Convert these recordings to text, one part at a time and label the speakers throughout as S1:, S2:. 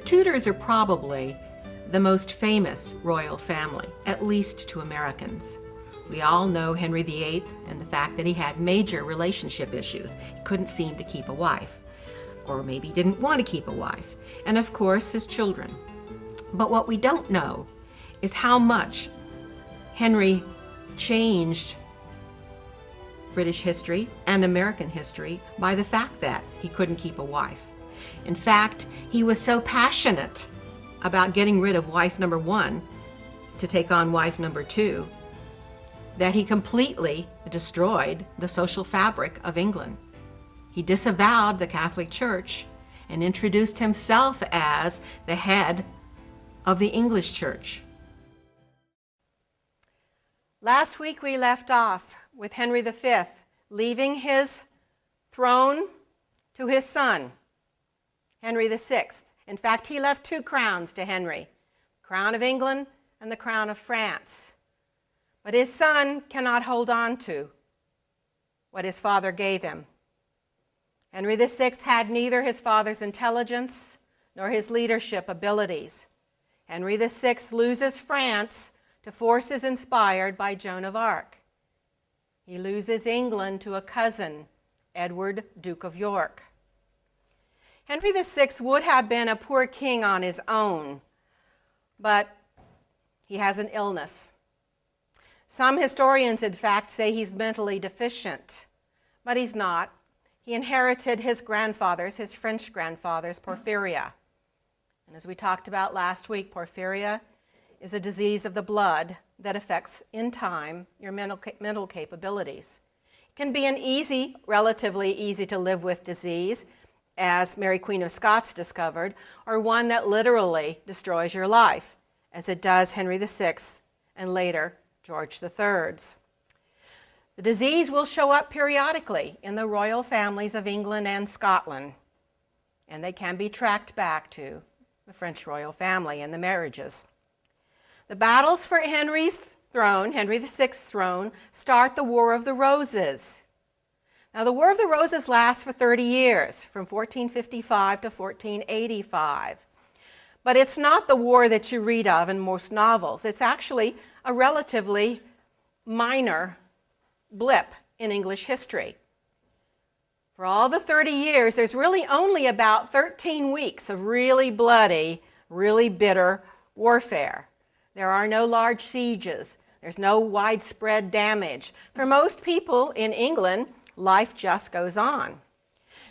S1: Tudors are probably the most famous royal family, at least to Americans. We all know Henry VIII and the fact that he had major relationship issues. He couldn't seem to keep a wife, or maybe didn't want to keep a wife, and of course his children. But what we don't know is how much Henry changed British history and American history by the fact that he couldn't keep a wife. In fact, he was so passionate about getting rid of wife number one to take on wife number two that he completely destroyed the social fabric of England. He disavowed the Catholic Church and introduced himself as the head of the English Church. Last week we left off with Henry V leaving his throne to his son, Henry VI. In fact, he left two crowns to Henry, the crown of England and the crown of France. But his son cannot hold on to what his father gave him. Henry VI had neither his father's intelligence nor his leadership abilities. Henry VI loses France to forces inspired by Joan of Arc. He loses England to a cousin, Edward, Duke of York. Henry VI would have been a poor king on his own, but he has an illness. Some historians, in fact, say he's mentally deficient, but he's not. He inherited his grandfather's, his French grandfather's, porphyria. And as we talked about last week, porphyria is a disease of the blood that affects, in time, your mental capabilities. It can be an relatively easy to live with disease, as Mary Queen of Scots discovered, or one that literally destroys your life, as it does Henry VI and later George III's. The disease will show up periodically in the royal families of England and Scotland, and they can be tracked back to the French royal family and the marriages. The battles for Henry's throne, Henry VI's throne, start the War of the Roses. Now, the War of the Roses lasts for 30 years, from 1455 to 1485. But it's not the war that you read of in most novels. It's actually a relatively minor blip in English history. For all the 30 years, there's really only about 13 weeks of really bloody, really bitter warfare. There are no large sieges. There's no widespread damage. For most people in England, life just goes on.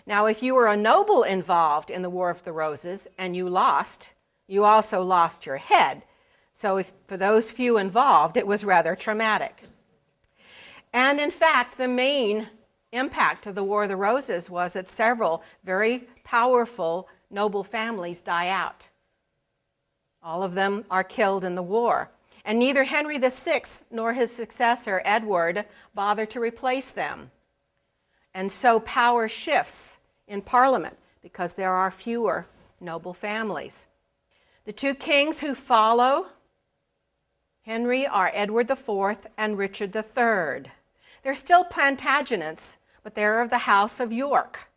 S1: Now, if you were a noble involved in the War of the Roses and you lost, you also lost your head. So for those few involved, it was rather traumatic. And in fact, the main impact of the War of the Roses was that several very powerful noble families die out. All of them are killed in the war. And neither Henry VI nor his successor, Edward, bothered to replace them. And so power shifts in Parliament because there are fewer noble families. The two kings who follow Henry are Edward IV and Richard III. They're still Plantagenets, but they're of the House of York.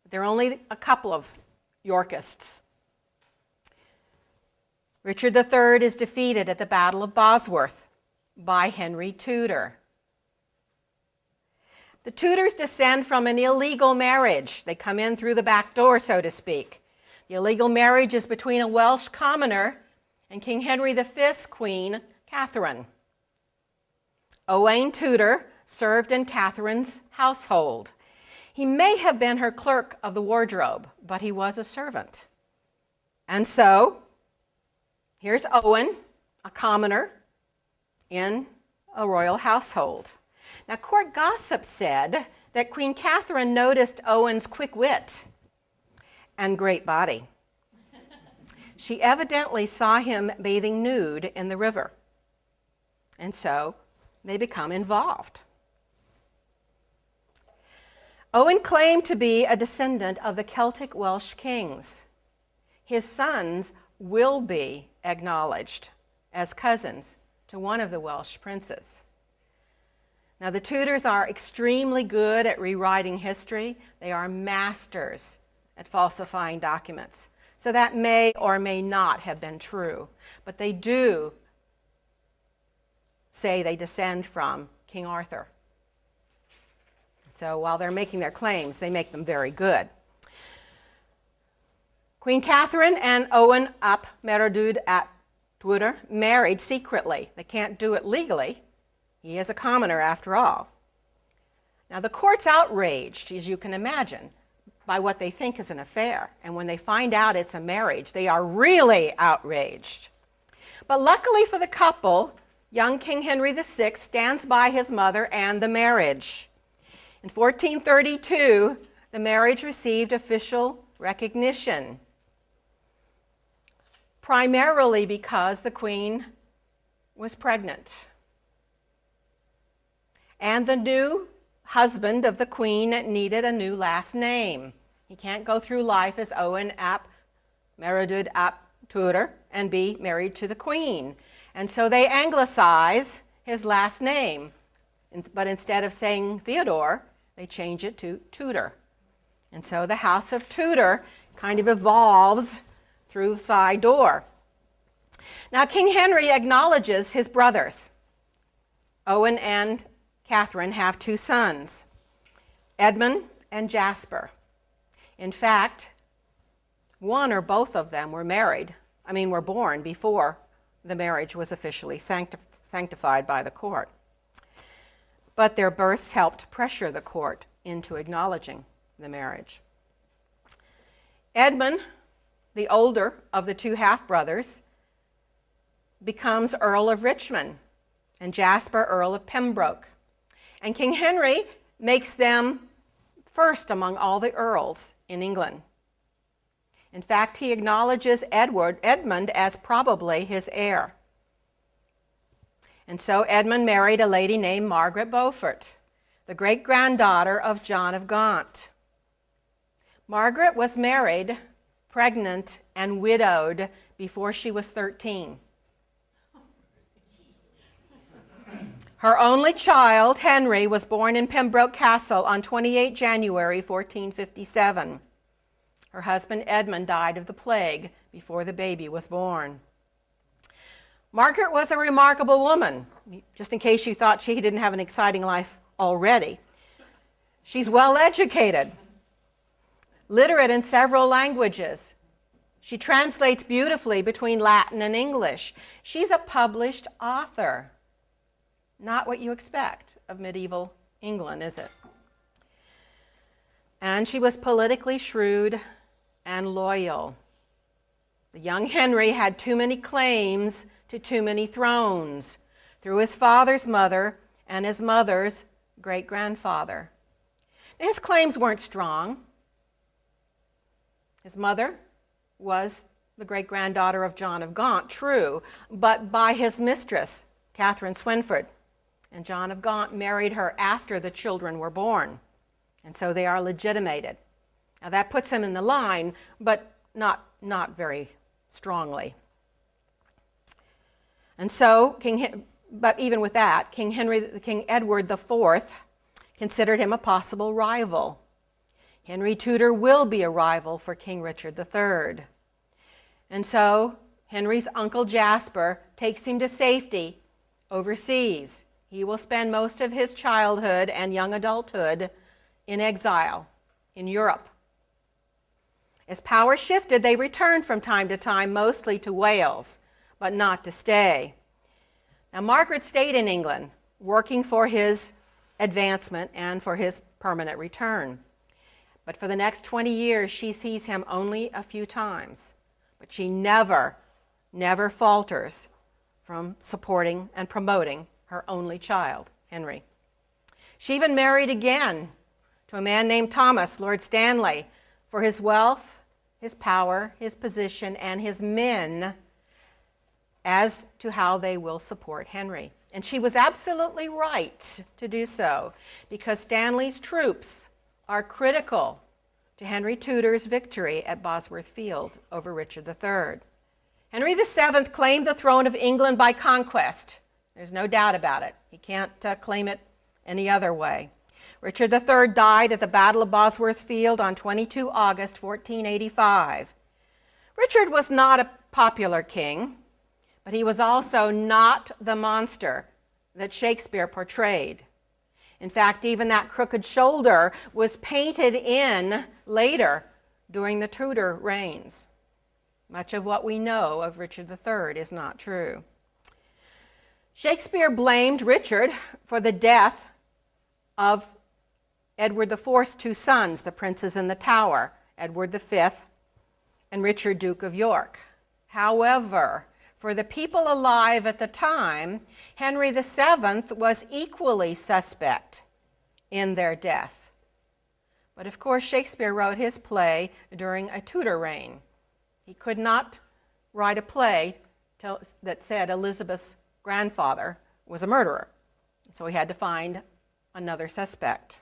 S1: There are only a couple of Yorkists. Richard III is defeated at the Battle of Bosworth by Henry Tudor. The Tudors descend from an illegal marriage. They come in through the back door, so to speak. The illegal marriage is between a Welsh commoner and King Henry V's queen, Catherine. Owain Tudor served in Catherine's household. He may have been her clerk of the wardrobe, but he was a servant. And so, here's Owen, a commoner, in a royal household. Now, court gossip said that Queen Catherine noticed Owen's quick wit and great body. She evidently saw him bathing nude in the river, and so they become involved. Owen claimed to be a descendant of the Celtic Welsh kings. His sons will be acknowledged as cousins to one of the Welsh princes. Now, the Tudors are extremely good at rewriting history. They are masters at falsifying documents. So that may or may not have been true. But they do say they descend from King Arthur. So while they're making their claims, they make them very good. Queen Catherine and Owen ap Merydud ap Twyder married secretly. They can't do it legally. He is a commoner after all. Now the court's outraged, as you can imagine, by what they think is an affair. And when they find out it's a marriage, they are really outraged. But luckily for the couple, young King Henry VI stands by his mother and the marriage. In 1432, the marriage received official recognition, primarily because the Queen was pregnant. And the new husband of the Queen needed a new last name. He can't go through life as Owen ap Merydud ap Twyder and be married to the Queen. And so they anglicize his last name. But instead of saying Theodore, they change it to Tudor. And so the House of Tudor kind of evolves through the side door. Now King Henry acknowledges his brothers. Owen and Catherine have two sons, Edmund and Jasper. In fact, one or both of them were born before the marriage was officially sanctified by the court. But their births helped pressure the court into acknowledging the marriage. Edmund, the older of the two half-brothers, becomes Earl of Richmond, and Jasper Earl of Pembroke. And King Henry makes them first among all the earls in England. In fact, he acknowledges Edmund as probably his heir. And so Edmund married a lady named Margaret Beaufort, the great-granddaughter of John of Gaunt. Margaret was married, pregnant, and widowed before she was 13. Her only child, Henry, was born in Pembroke Castle on 28 January 1457. Her husband Edmund died of the plague before the baby was born. Margaret was a remarkable woman, just in case you thought she didn't have an exciting life already. She's well educated, literate in several languages. She translates beautifully between Latin and English. She's a published author. Not what you expect of medieval England, is it? And she was politically shrewd and loyal. The young Henry had too many claims to too many thrones through his father's mother and his mother's great-grandfather. His claims weren't strong. His mother was the great-granddaughter of John of Gaunt, true, but by his mistress, Catherine Swynford. And John of Gaunt married her after the children were born. And so they are legitimated. Now that puts him in the line, but not very strongly. And so, but even with that, King Edward IV considered him a possible rival. Henry Tudor will be a rival for King Richard III. And so Henry's uncle Jasper takes him to safety overseas. He will spend most of his childhood and young adulthood in exile in Europe. As power shifted, they returned from time to time, mostly to Wales, but not to stay. Now, Margaret stayed in England, working for his advancement and for his permanent return. But for the next 20 years, she sees him only a few times. But she never falters from supporting and promoting her only child, Henry. She even married again to a man named Thomas, Lord Stanley, for his wealth, his power, his position, and his men as to how they will support Henry. And she was absolutely right to do so, because Stanley's troops are critical to Henry Tudor's victory at Bosworth Field over Richard III. Henry VII claimed the throne of England by conquest. There's no doubt about it. He can't claim it any other way. Richard III died at the Battle of Bosworth Field on 22 August 1485. Richard was not a popular king, but he was also not the monster that Shakespeare portrayed. In fact, even that crooked shoulder was painted in later during the Tudor reigns. Much of what we know of Richard III is not true. Shakespeare blamed Richard for the death of Edward IV's two sons, the princes in the Tower, Edward V and Richard, Duke of York. However, for the people alive at the time, Henry VII was equally suspect in their death. But of course, Shakespeare wrote his play during a Tudor reign. He could not write a play that said Elizabeth's grandfather was a murderer. So he had to find another suspect.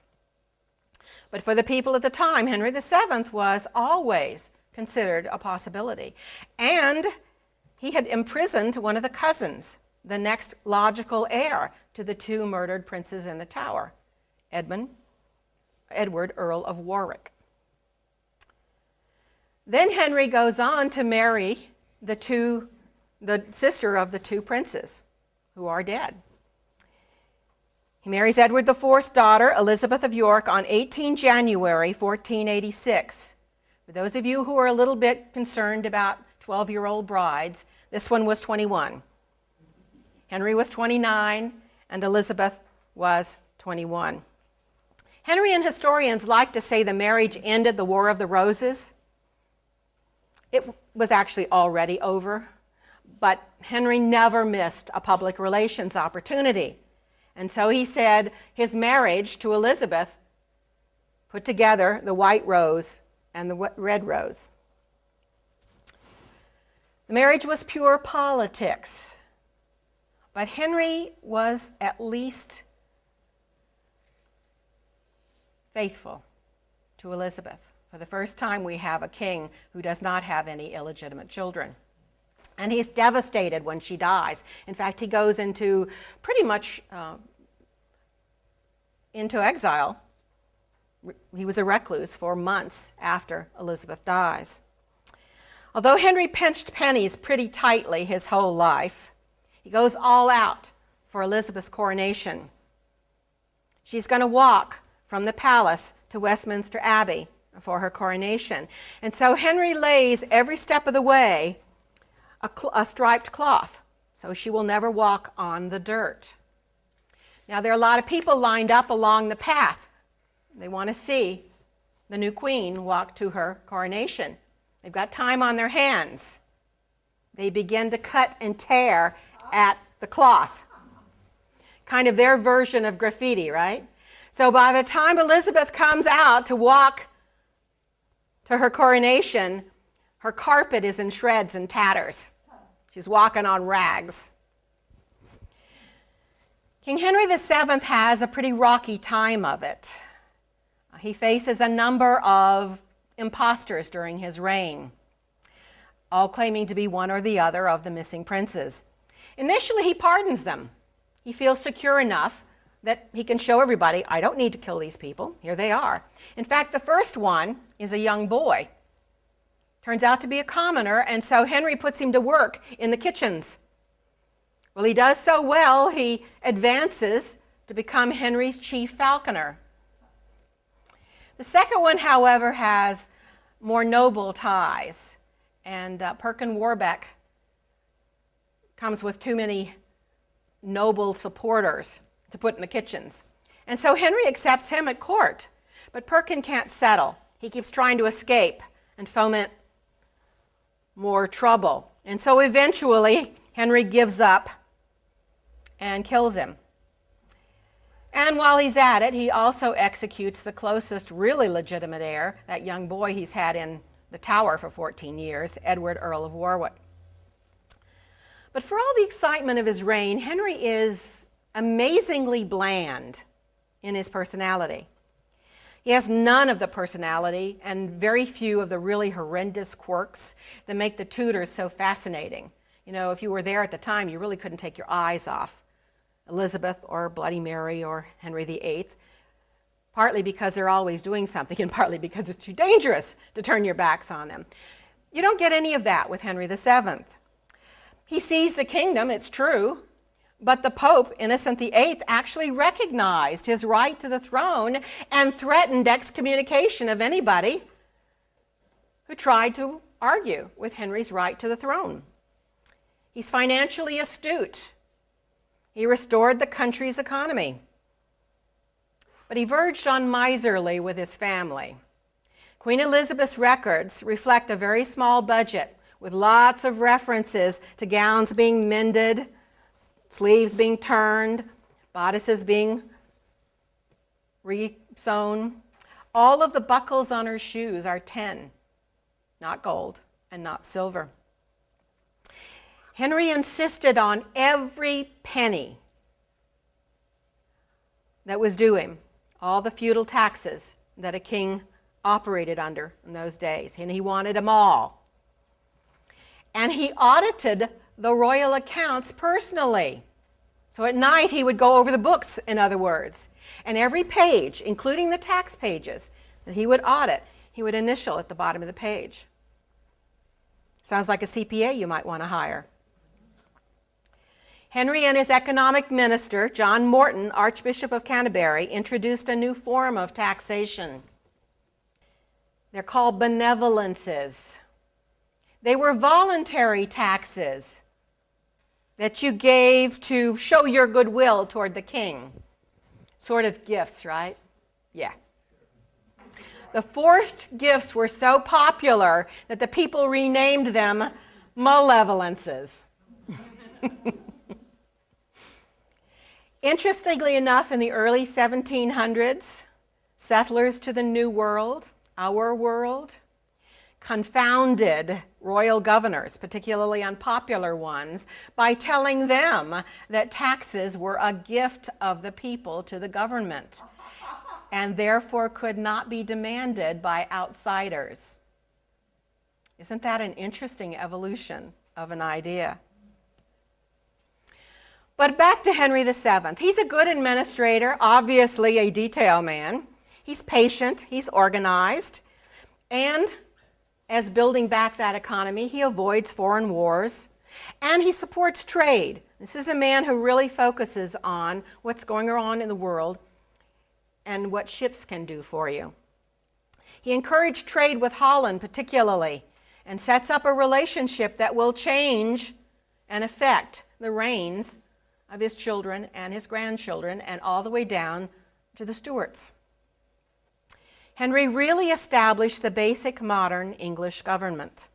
S1: But for the people at the time, Henry VII was always considered a possibility. And he had imprisoned one of the cousins, the next logical heir to the two murdered princes in the Tower, Edward, Earl of Warwick. Then Henry goes on to marry the sister of the two princes who are dead. He marries Edward IV's daughter, Elizabeth of York, on 18 January 1486. For those of you who are a little bit concerned about 12-year-old brides, this one was 21. Henry was 29, and Elizabeth was 21. Henry and historians like to say the marriage ended the War of the Roses. It was actually already over, but Henry never missed a public relations opportunity. And so he said his marriage to Elizabeth put together the white rose and the red rose. The marriage was pure politics, but Henry was at least faithful to Elizabeth. For the first time, we have a king who does not have any illegitimate children. And he's devastated when she dies. In fact, he goes into pretty much into exile. He was a recluse for months after Elizabeth dies. Although Henry pinched pennies pretty tightly his whole life, he goes all out for Elizabeth's coronation. She's going to walk from the palace to Westminster Abbey for her coronation. And so Henry lays every step of the way a striped cloth, so she will never walk on the dirt. Now, there are a lot of people lined up along the path. They want to see the new queen walk to her coronation. They've got time on their hands. They begin to cut and tear at the cloth. Kind of their version of graffiti, right? So by the time Elizabeth comes out to walk to her coronation, her carpet is in shreds and tatters. She's walking on rags. King Henry VII has a pretty rocky time of it. He faces a number of impostors during his reign, all claiming to be one or the other of the missing princes. Initially, he pardons them. He feels secure enough that he can show everybody, I don't need to kill these people. Here they are. In fact, the first one is a young boy. Turns out to be a commoner, and so Henry puts him to work in the kitchens. Well, he does so well, he advances to become Henry's chief falconer. The second one, however, has more noble ties, and Perkin Warbeck comes with too many noble supporters to put in the kitchens. And so Henry accepts him at court, but Perkin can't settle. He keeps trying to escape and foment more trouble. And so eventually, Henry gives up and kills him. And while he's at it, he also executes the closest really legitimate heir, that young boy he's had in the Tower for 14 years, Edward, Earl of Warwick. But for all the excitement of his reign, Henry is amazingly bland in his personality. He has none of the personality and very few of the really horrendous quirks that make the Tudors so fascinating. You know, if you were there at the time, you really couldn't take your eyes off Elizabeth or Bloody Mary or Henry VIII, partly because they're always doing something and partly because it's too dangerous to turn your backs on them. You don't get any of that with Henry VII. He seized a kingdom, it's true, but the Pope, Innocent VIII, actually recognized his right to the throne and threatened excommunication of anybody who tried to argue with Henry's right to the throne. He's financially astute. He restored the country's economy. But he verged on miserly with his family. Queen Elizabeth's records reflect a very small budget with lots of references to gowns being mended, sleeves being turned, bodices being re-sewn. All of the buckles on her shoes are tin, not gold and not silver. Henry insisted on every penny that was due him, all the feudal taxes that a king operated under in those days, and he wanted them all. And he audited the royal accounts personally. So at night he would go over the books, in other words, and every page, including the tax pages that he would audit, he would initial at the bottom of the page. Sounds like a CPA you might want to hire. Henry and his economic minister, John Morton, Archbishop of Canterbury, introduced a new form of taxation. They're called benevolences. They were voluntary taxes that you gave to show your goodwill toward the king. Sort of gifts, right? Yeah. The forced gifts were so popular that the people renamed them malevolences. Interestingly enough, in the early 1700s, settlers to the New World, our world, confounded royal governors, particularly unpopular ones, by telling them that taxes were a gift of the people to the government and therefore could not be demanded by outsiders. Isn't that an interesting evolution of an idea? But back to Henry VII. He's a good administrator, obviously a detail man. He's patient, he's organized, and as building back that economy, he avoids foreign wars, and he supports trade. This is a man who really focuses on what's going on in the world and what ships can do for you. He encouraged trade with Holland particularly, and sets up a relationship that will change and affect the reigns of his children and his grandchildren and all the way down to the Stuarts. Henry really established the basic modern English government.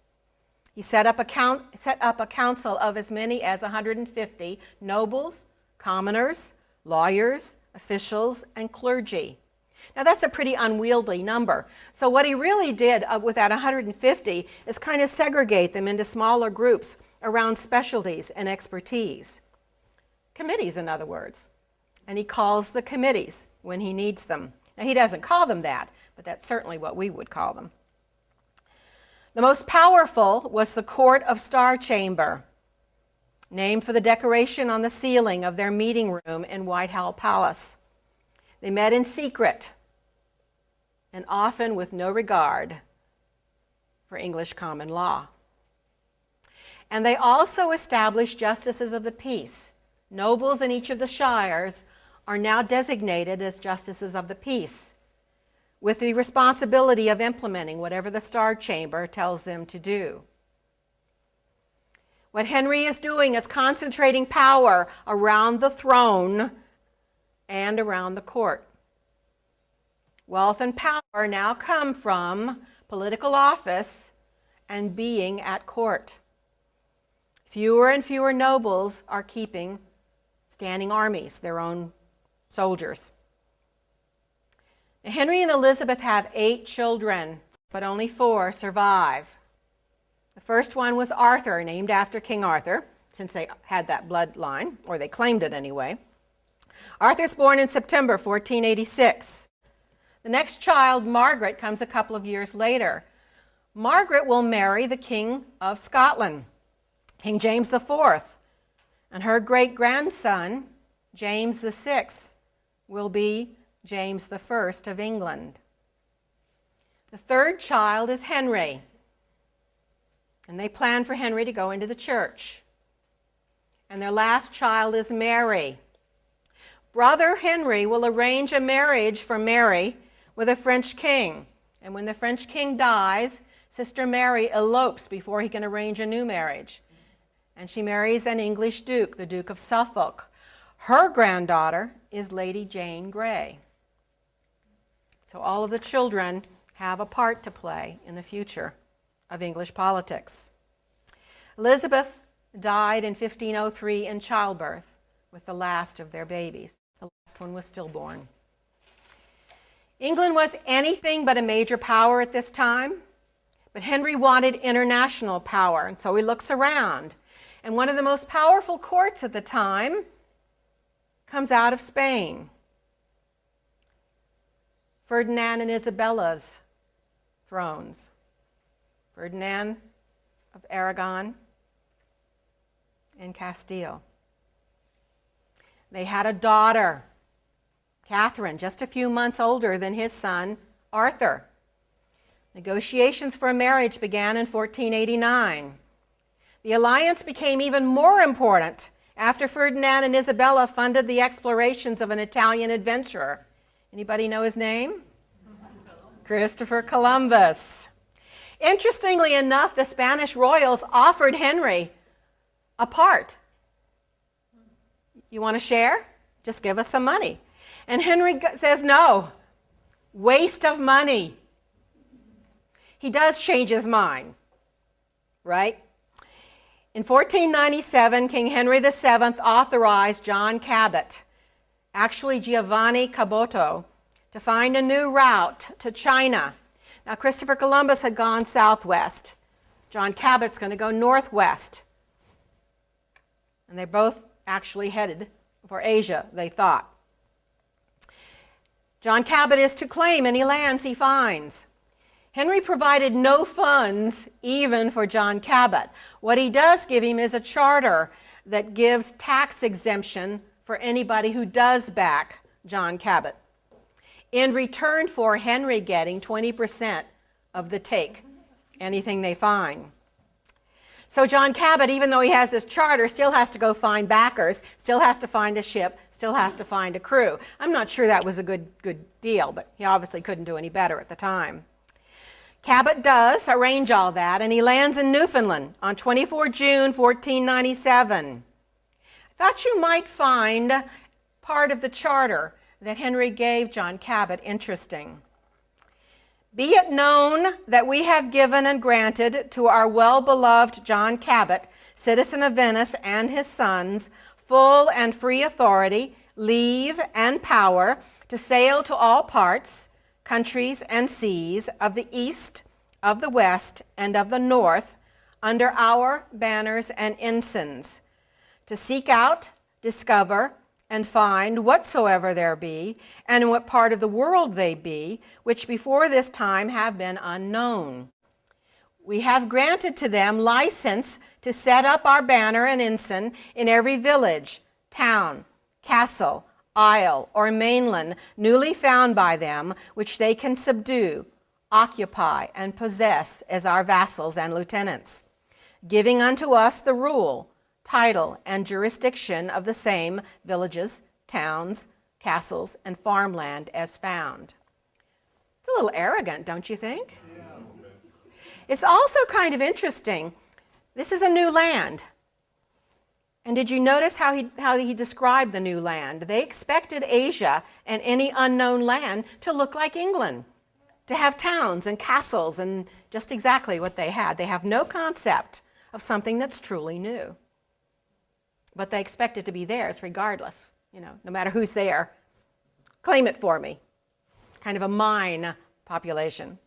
S1: He set up a council of as many as 150 nobles, commoners, lawyers, officials, and clergy. Now that's a pretty unwieldy number. So what he really did with that 150 is kind of segregate them into smaller groups around specialties and expertise. Committees, in other words. And he calls the committees when he needs them. Now he doesn't call them that, but that's certainly what we would call them. The most powerful was the Court of Star Chamber, named for the decoration on the ceiling of their meeting room in Whitehall Palace. They met in secret and often with no regard for English common law. And they also established justices of the peace. Nobles in each of the shires are now designated as justices of the peace, with the responsibility of implementing whatever the Star Chamber tells them to do. What Henry is doing is concentrating power around the throne and around the court. Wealth and power now come from political office and being at court. Fewer and fewer nobles are keeping standing armies, their own soldiers. Now, Henry and Elizabeth have 8 children, but only 4 survive. The first one was Arthur, named after King Arthur, since they had that bloodline, or they claimed it anyway. Arthur's born in September 1486. The next child, Margaret, comes a couple of years later. Margaret will marry the King of Scotland, King James IV, and her great-grandson, James VI, will be James I of England. The third child is Henry. And they plan for Henry to go into the church. And their last child is Mary. Brother Henry will arrange a marriage for Mary with a French king. And when the French king dies, Sister Mary elopes before he can arrange a new marriage. And she marries an English duke, the Duke of Suffolk. Her granddaughter is Lady Jane Grey. So all of the children have a part to play in the future of English politics. Elizabeth died in 1503 in childbirth with the last of their babies. The last one was stillborn. England was anything but a major power at this time, but Henry wanted international power, and so he looks around. And one of the most powerful courts at the time comes out of Spain. Ferdinand and Isabella's thrones. Ferdinand of Aragon and Castile. They had a daughter, Catherine, just a few months older than his son, Arthur. Negotiations for a marriage began in 1489. The alliance became even more important after Ferdinand and Isabella funded the explorations of an Italian adventurer. Anybody know his name? Christopher Columbus. Interestingly enough, the Spanish royals offered Henry a part. You want to share? Just give us some money. And Henry says no. Waste of money. He does change his mind, right? In 1497, King Henry VII authorized John Cabot, actually Giovanni Caboto, to find a new route to China. Now, Christopher Columbus had gone southwest. John Cabot's going to go northwest. And they both actually headed for Asia, they thought. John Cabot is to claim any lands he finds. Henry provided no funds even for John Cabot. What he does give him is a charter that gives tax exemption for anybody who does back John Cabot, in return for Henry getting 20% of the take, anything they find. So John Cabot, even though he has this charter, still has to go find backers, still has to find a ship, still has to find a crew. I'm not sure that was a good deal, but he obviously couldn't do any better at the time. Cabot does arrange all that, and he lands in Newfoundland on 24 June 1497. I thought you might find part of the charter that Henry gave John Cabot interesting. Be it known that we have given and granted to our well-beloved John Cabot, citizen of Venice, and his sons, full and free authority, leave, and power to sail to all parts, countries, and seas of the east, of the west, and of the north, under our banners and ensigns, to seek out, discover, and find whatsoever there be, and in what part of the world they be, which before this time have been unknown. We have granted to them license to set up our banner and ensign in every village, town, castle, isle, or mainland newly found by them, which they can subdue, occupy, and possess as our vassals and lieutenants, giving unto us the rule, title, and jurisdiction of the same villages, towns, castles, and farmland as found. It's a little arrogant, don't you think? Yeah. It's also kind of interesting. This is a new land. And did you notice how he described the new land? They expected Asia and any unknown land to look like England, to have towns and castles and just exactly what they had. They have no concept of something that's truly new. But they expect it to be theirs regardless, no matter who's there. Claim it for me. Kind of a mine population.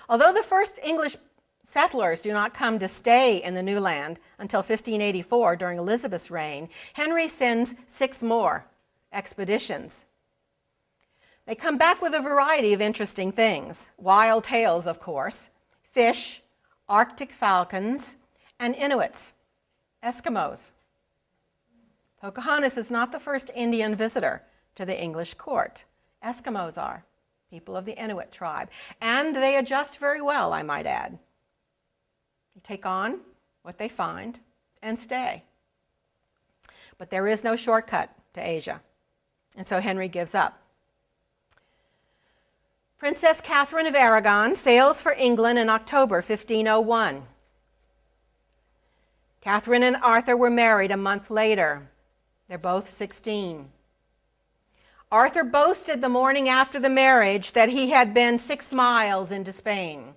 S1: Although the first English settlers do not come to stay in the new land until 1584 during Elizabeth's reign, Henry sends 6 more expeditions. They come back with a variety of interesting things. Wild tales, of course, fish, Arctic falcons, and Inuits, Eskimos. Pocahontas is not the first Indian visitor to the English court. Eskimos are, people of the Inuit tribe, and they adjust very well, I might add. They take on what they find and stay. But there is no shortcut to Asia, and so Henry gives up. Princess Catherine of Aragon sails for England in October 1501. Catherine and Arthur were married a month later. They're both 16. Arthur boasted the morning after the marriage that he had been 6 miles into Spain.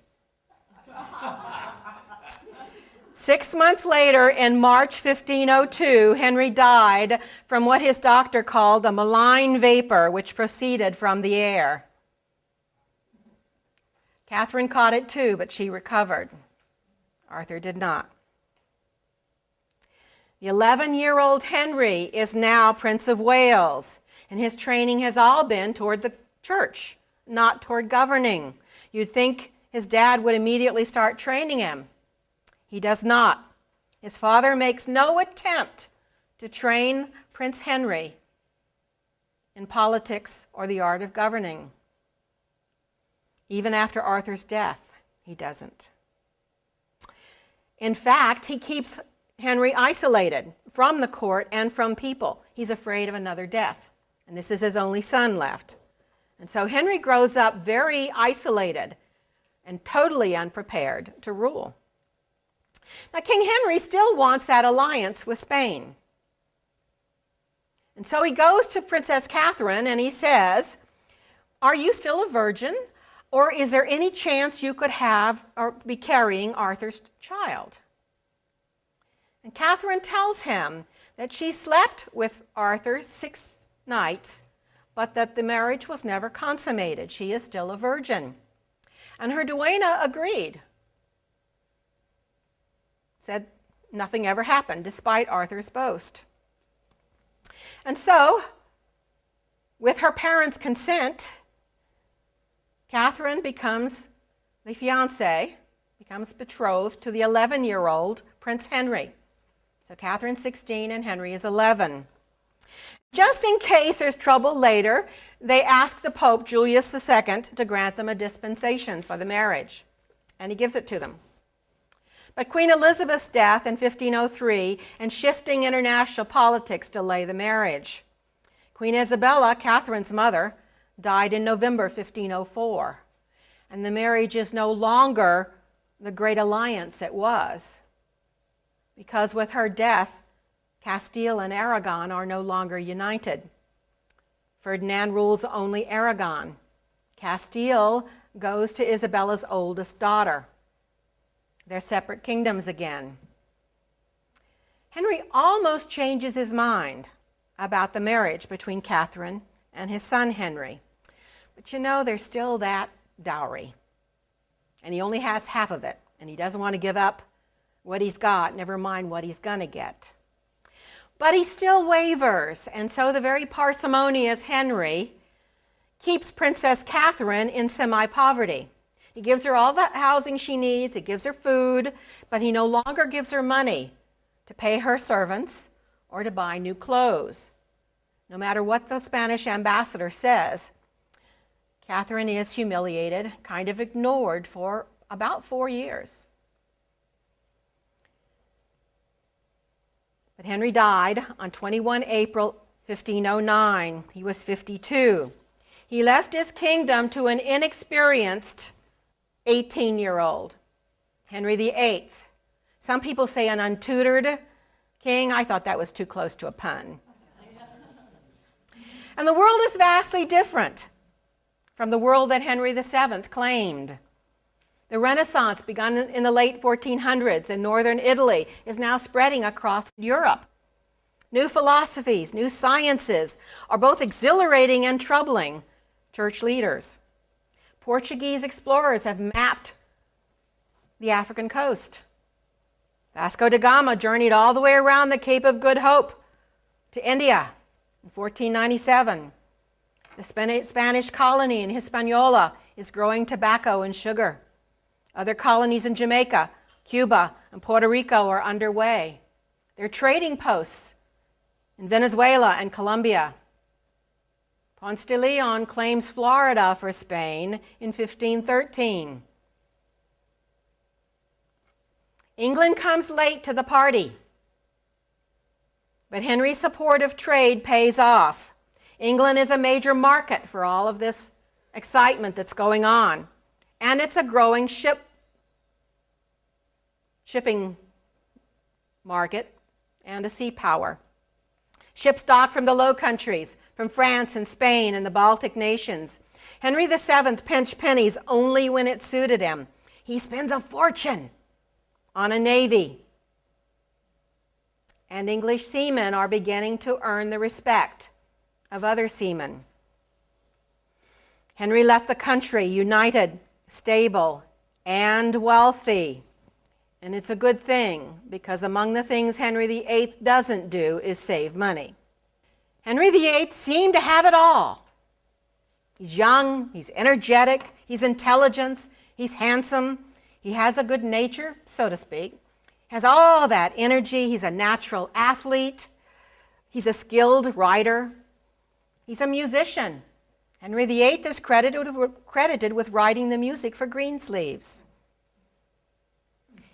S1: 6 months later, in March 1502, Henry died from what his doctor called a malign vapor which proceeded from the air. Catherine caught it too, but she recovered. Arthur did not. The 11-year-old Henry is now Prince of Wales, and his training has all been toward the church, not toward governing. You'd think his dad would immediately start training him. He does not. His father makes no attempt to train Prince Henry in politics or the art of governing. Even after Arthur's death, he doesn't. In fact, he keeps Henry isolated from the court and from people. He's afraid of another death, and this is his only son left. And so Henry grows up very isolated and totally unprepared to rule. Now, King Henry still wants that alliance with Spain. And so he goes to Princess Catherine and he says, "Are you still a virgin? Or is there any chance you could have or be carrying Arthur's child?" And Catherine tells him that she slept with Arthur 6 nights, but that the marriage was never consummated. She is still a virgin. And her duenna agreed. Said nothing ever happened, despite Arthur's boast. And so, with her parents' consent, Catherine becomes the fiancée, becomes betrothed to the 11-year-old Prince Henry. So Catherine's 16 and Henry is 11. Just in case there's trouble later, they ask the Pope, Julius II, to grant them a dispensation for the marriage. And he gives it to them. But Queen Elizabeth's death in 1503 and shifting international politics delay the marriage. Queen Isabella, Catherine's mother, died in November 1504. And the marriage is no longer the great alliance it was, because with her death, Castile and Aragon are no longer united. Ferdinand rules only Aragon. Castile goes to Isabella's oldest daughter. They're separate kingdoms again. Henry almost changes his mind about the marriage between Catherine and his son Henry. But you know, there's still that dowry. And he only has half of it, and he doesn't want to give up what he's got, never mind what he's going to get. But he still wavers, and so the very parsimonious Henry keeps Princess Catherine in semi-poverty. He gives her all the housing she needs, he gives her food, but he no longer gives her money to pay her servants or to buy new clothes. No matter what the Spanish ambassador says, Catherine is humiliated, kind of ignored for about 4 years. But Henry died on 21 April 1509. He was 52. He left his kingdom to an inexperienced 18-year-old, Henry VIII. Some people say an untutored king. I thought that was too close to a pun. And the world is vastly different from the world that Henry VII claimed. The Renaissance, begun in the late 1400s in northern Italy, is now spreading across Europe. New philosophies, new sciences are both exhilarating and troubling church leaders. Portuguese explorers have mapped the African coast. Vasco da Gama journeyed all the way around the Cape of Good Hope to India in 1497. The Spanish colony in Hispaniola is growing tobacco and sugar. Other colonies in Jamaica, Cuba, and Puerto Rico are underway. There are trading posts in Venezuela and Colombia. Ponce de Leon claims Florida for Spain in 1513. England comes late to the party, but Henry's support of trade pays off. England is a major market for all of this excitement that's going on, and it's a growing shipping market and a sea power. Ships dock from the Low Countries, from France and Spain and the Baltic nations. Henry VII pinched pennies only when it suited him. He spends a fortune on a navy. And English seamen are beginning to earn the respect of other seamen. Henry left the country united, stable, and wealthy. And it's a good thing, because among the things Henry VIII doesn't do is save money. Henry VIII seemed to have it all. He's young, he's energetic, he's intelligent, he's handsome, he has a good nature, so to speak. Has all that energy, he's a natural athlete, he's a skilled writer, he's a musician. Henry VIII is credited with writing the music for Greensleeves.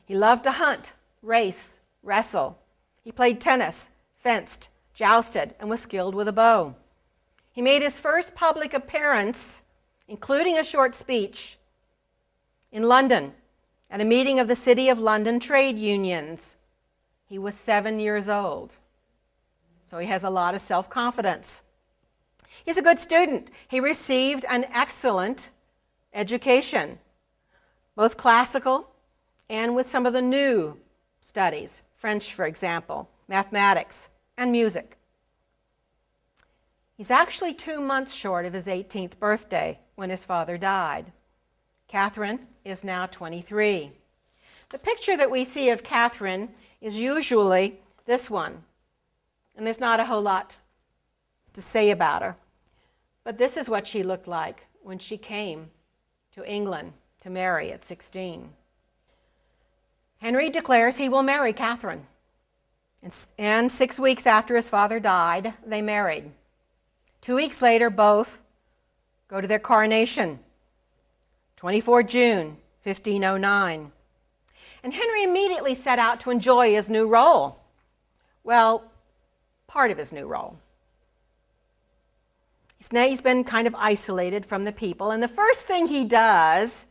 S1: He loved to hunt, race, wrestle. He played tennis, fenced, jousted, and was skilled with a bow. He made his first public appearance, including a short speech, in London at a meeting of the City of London trade unions. He was 7 years old, so he has a lot of self-confidence. He's a good student. He received an excellent education, both classical and with some of the new studies, French, for example, mathematics, and music. He's actually 2 months short of his 18th birthday when his father died. Catherine is now 23. The picture that we see of Catherine is usually this one, and there's not a whole lot to say about her. But this is what she looked like when she came to England to marry at 16. Henry declares he will marry Catherine. And 6 weeks after his father died, they married. 2 weeks later, both go to their coronation, 24 June, 1509. And Henry immediately set out to enjoy his new role. Well, part of his new role. He's been kind of isolated from the people, and the first thing he does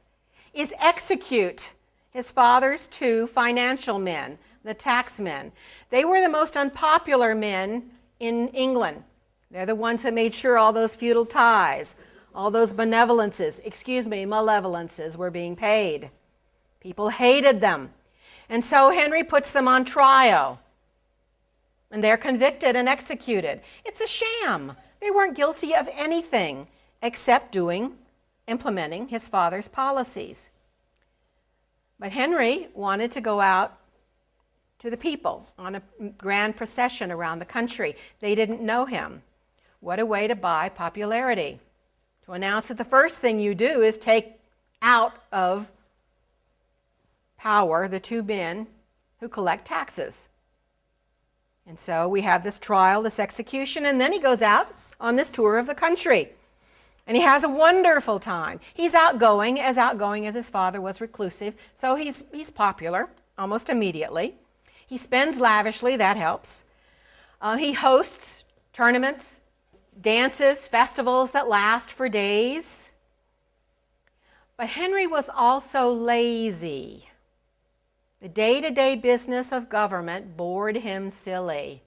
S1: is execute his father's 2 financial men, the taxmen. They were the most unpopular men in England. They're the ones that made sure all those feudal ties, all those malevolences were being paid. People hated them. And so Henry puts them on trial. And they're convicted and executed. It's a sham. They weren't guilty of anything except implementing his father's policies. But Henry wanted to go out to the people on a grand procession around the country. They didn't know him. What a way to buy popularity. To announce that the first thing you do is take out of power the 2 men who collect taxes. And so we have this trial, this execution, and then he goes out on this tour of the country. And he has a wonderful time. He's outgoing as his father was reclusive, so he's popular almost immediately. He spends lavishly, that helps. He hosts tournaments, dances, festivals that last for days. But Henry was also lazy. The day-to-day business of government bored him silly,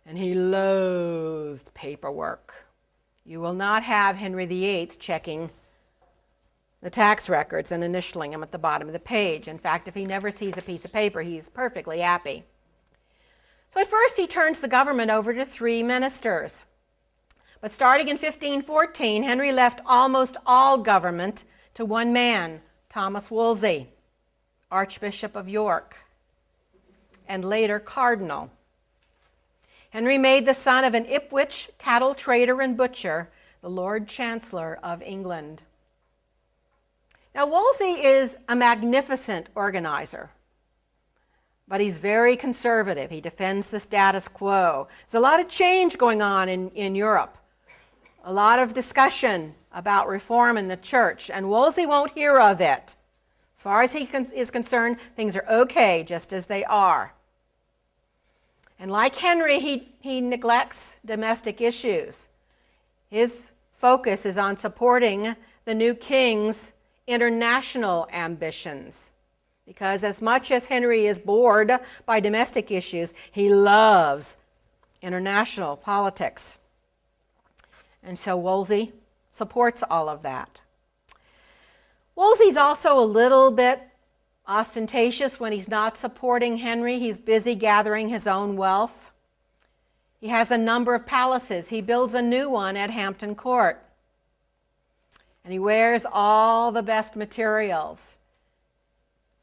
S1: and he loathed paperwork. You will not have Henry VIII checking the tax records and initialing them at the bottom of the page. In fact, if he never sees a piece of paper, he's perfectly happy. So at first he turns the government over to 3 ministers. But starting in 1514, Henry left almost all government to one man, Thomas Wolsey, Archbishop of York, and later Cardinal. Henry made the son of an Ipswich cattle trader and butcher the Lord Chancellor of England. Now, Wolsey is a magnificent organizer, but he's very conservative. He defends the status quo. There's a lot of change going on in Europe, a lot of discussion about reform in the church, and Wolsey won't hear of it. As far as he is concerned, things are okay just as they are. And like Henry, he neglects domestic issues. His focus is on supporting the new king's international ambitions. Because as much as Henry is bored by domestic issues, he loves international politics. And so Wolsey supports all of that. Wolsey's also a little bit ostentatious when he's not supporting Henry. He's busy gathering his own wealth. He has a number of palaces. He builds a new one at Hampton Court. And he wears all the best materials,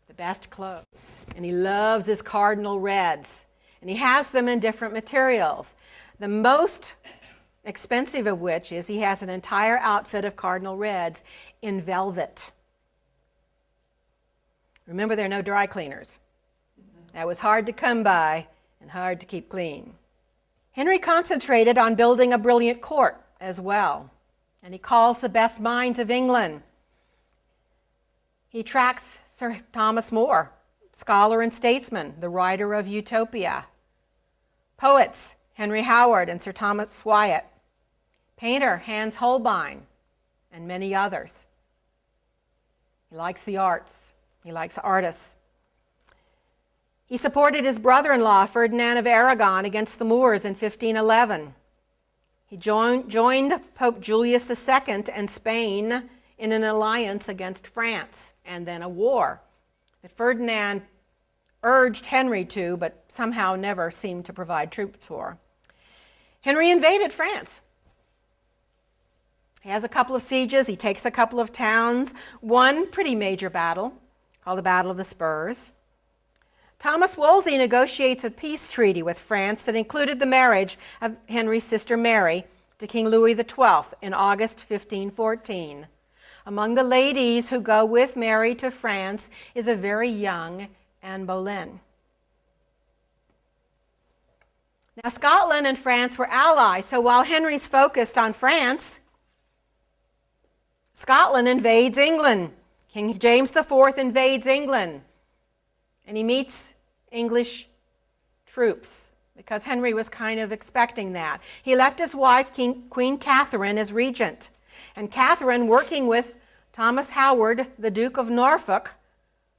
S1: the best clothes. And he loves his cardinal reds. And he has them in different materials. The most expensive of which is he has an entire outfit of cardinal reds in velvet. Remember, there are no dry cleaners. That was hard to come by and hard to keep clean. Henry concentrated on building a brilliant court as well, and he calls the best minds of England. He tracks Sir Thomas More, scholar and statesman, the writer of Utopia. Poets, Henry Howard and Sir Thomas Wyatt. Painter, Hans Holbein, and many others. He likes the arts. He likes artists. He supported his brother-in-law, Ferdinand of Aragon, against the Moors in 1511. He joined Pope Julius II and Spain in an alliance against France, and then a war that Ferdinand urged Henry to, but somehow never seemed to provide troops for. Henry invaded France. He has a couple of sieges. He takes a couple of towns. One pretty major battle, called the Battle of the Spurs. Thomas Wolsey negotiates a peace treaty with France that included the marriage of Henry's sister Mary to King Louis XII in August 1514. Among the ladies who go with Mary to France is a very young Anne Boleyn. Now, Scotland and France were allies, so while Henry's focused on France, Scotland invades England. King James IV invades England, and he meets English troops because Henry was kind of expecting that. He left his wife, Queen Catherine, as regent, and Catherine, working with Thomas Howard, the Duke of Norfolk,